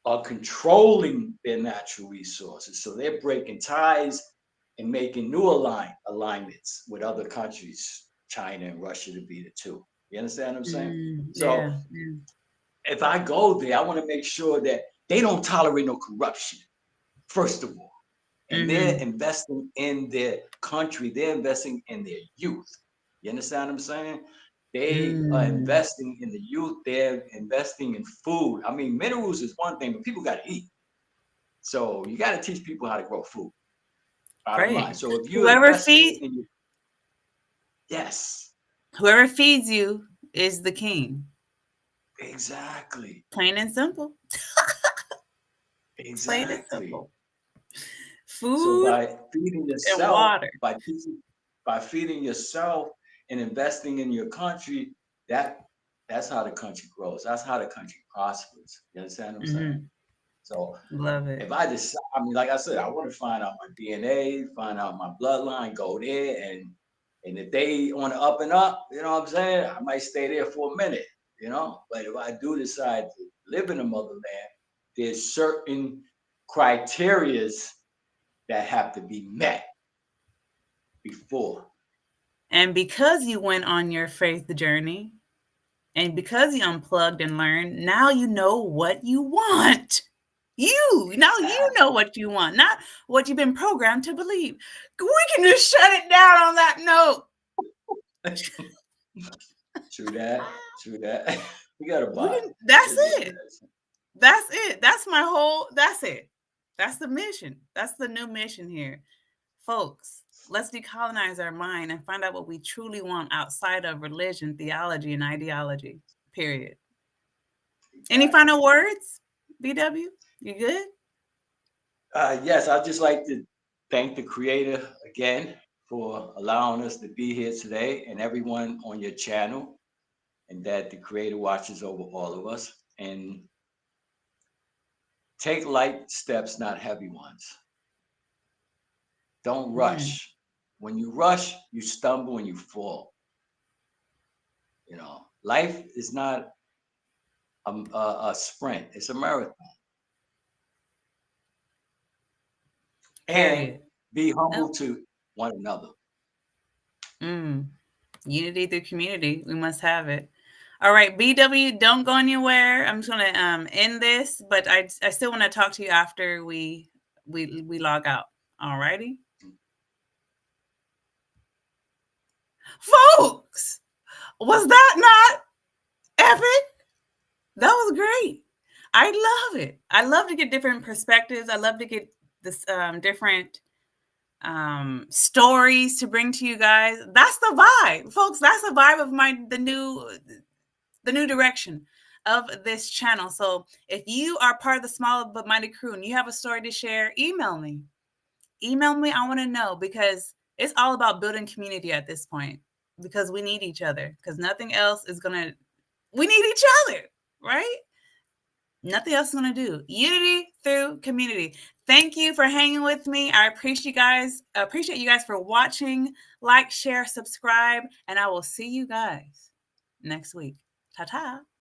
are controlling their natural resources. So they're breaking ties and making new alignments with other countries, China and Russia to be the two. You understand what I'm saying? So Yeah. if I go there, I want to make sure that they don't tolerate no corruption, first of all. And they're investing in their country, they're investing in their youth. You understand what I'm saying? They are investing in the youth, they're investing in food. I mean, minerals is one thing, but people got to eat. So you got to teach people how to grow food. Bottom line. Right. So if you're Whoever investing feed in your, yes, whoever feeds you is the king. exactly, Plain and simple. Plain and exactly. simple. So Food by feeding and yourself, water. by feeding yourself and investing in your country, that that's how the country grows. That's how the country prospers. You understand what I'm saying? So Love it. if I decide, I mean, like I said, I want to find out my DNA, find out my bloodline, go there, and if they on the up and up, you know what I'm saying, I might stay there for a minute, you know. But if I do decide to live in the motherland, there's certain criterias that have to be met before. And because you went on your faith journey and because you unplugged and learned, now you know what you want. Now you know Exactly. what you want, not what you've been programmed to believe. We can just shut it down on that note. True that. True that. We got a We bond. can, that's It's it. That's it. That's my whole, that's it. That's the mission. That's the new mission here. Folks, let's decolonize our mind and find out what we truly want outside of religion, theology, and ideology. Period. Any exactly. final words, BW? You good? Yes, I'd just like to thank the creator again for allowing us to be here today and everyone on your channel, and that the creator watches over all of us. And take light steps, not heavy ones. Don't Mm, rush. When you rush, you stumble and you fall. You know, life is not a sprint, it's a marathon. And period. be Oh, humble to one another. mm. Unity through community. We must have it. All right, BW, don't go anywhere. I'm just gonna end this, but I still want to talk to you after we log out. All righty, folks. Was that not epic? That was great. I love it. I love to get different perspectives. I love to get this different stories to bring to you guys. That's the vibe, folks. That's the vibe of the new direction of this channel. So if you are part of the Small But Mighty crew and you have a story to share, email me. Email me. I want to know, because it's all about building community at this point, because we need each other, because nothing else is going to, we need each other, right? Nothing else is going to do. Unity through community. Thank you for hanging with me. I appreciate you guys for watching. Like, share, subscribe, and I will see you guys next week. Ta-ta.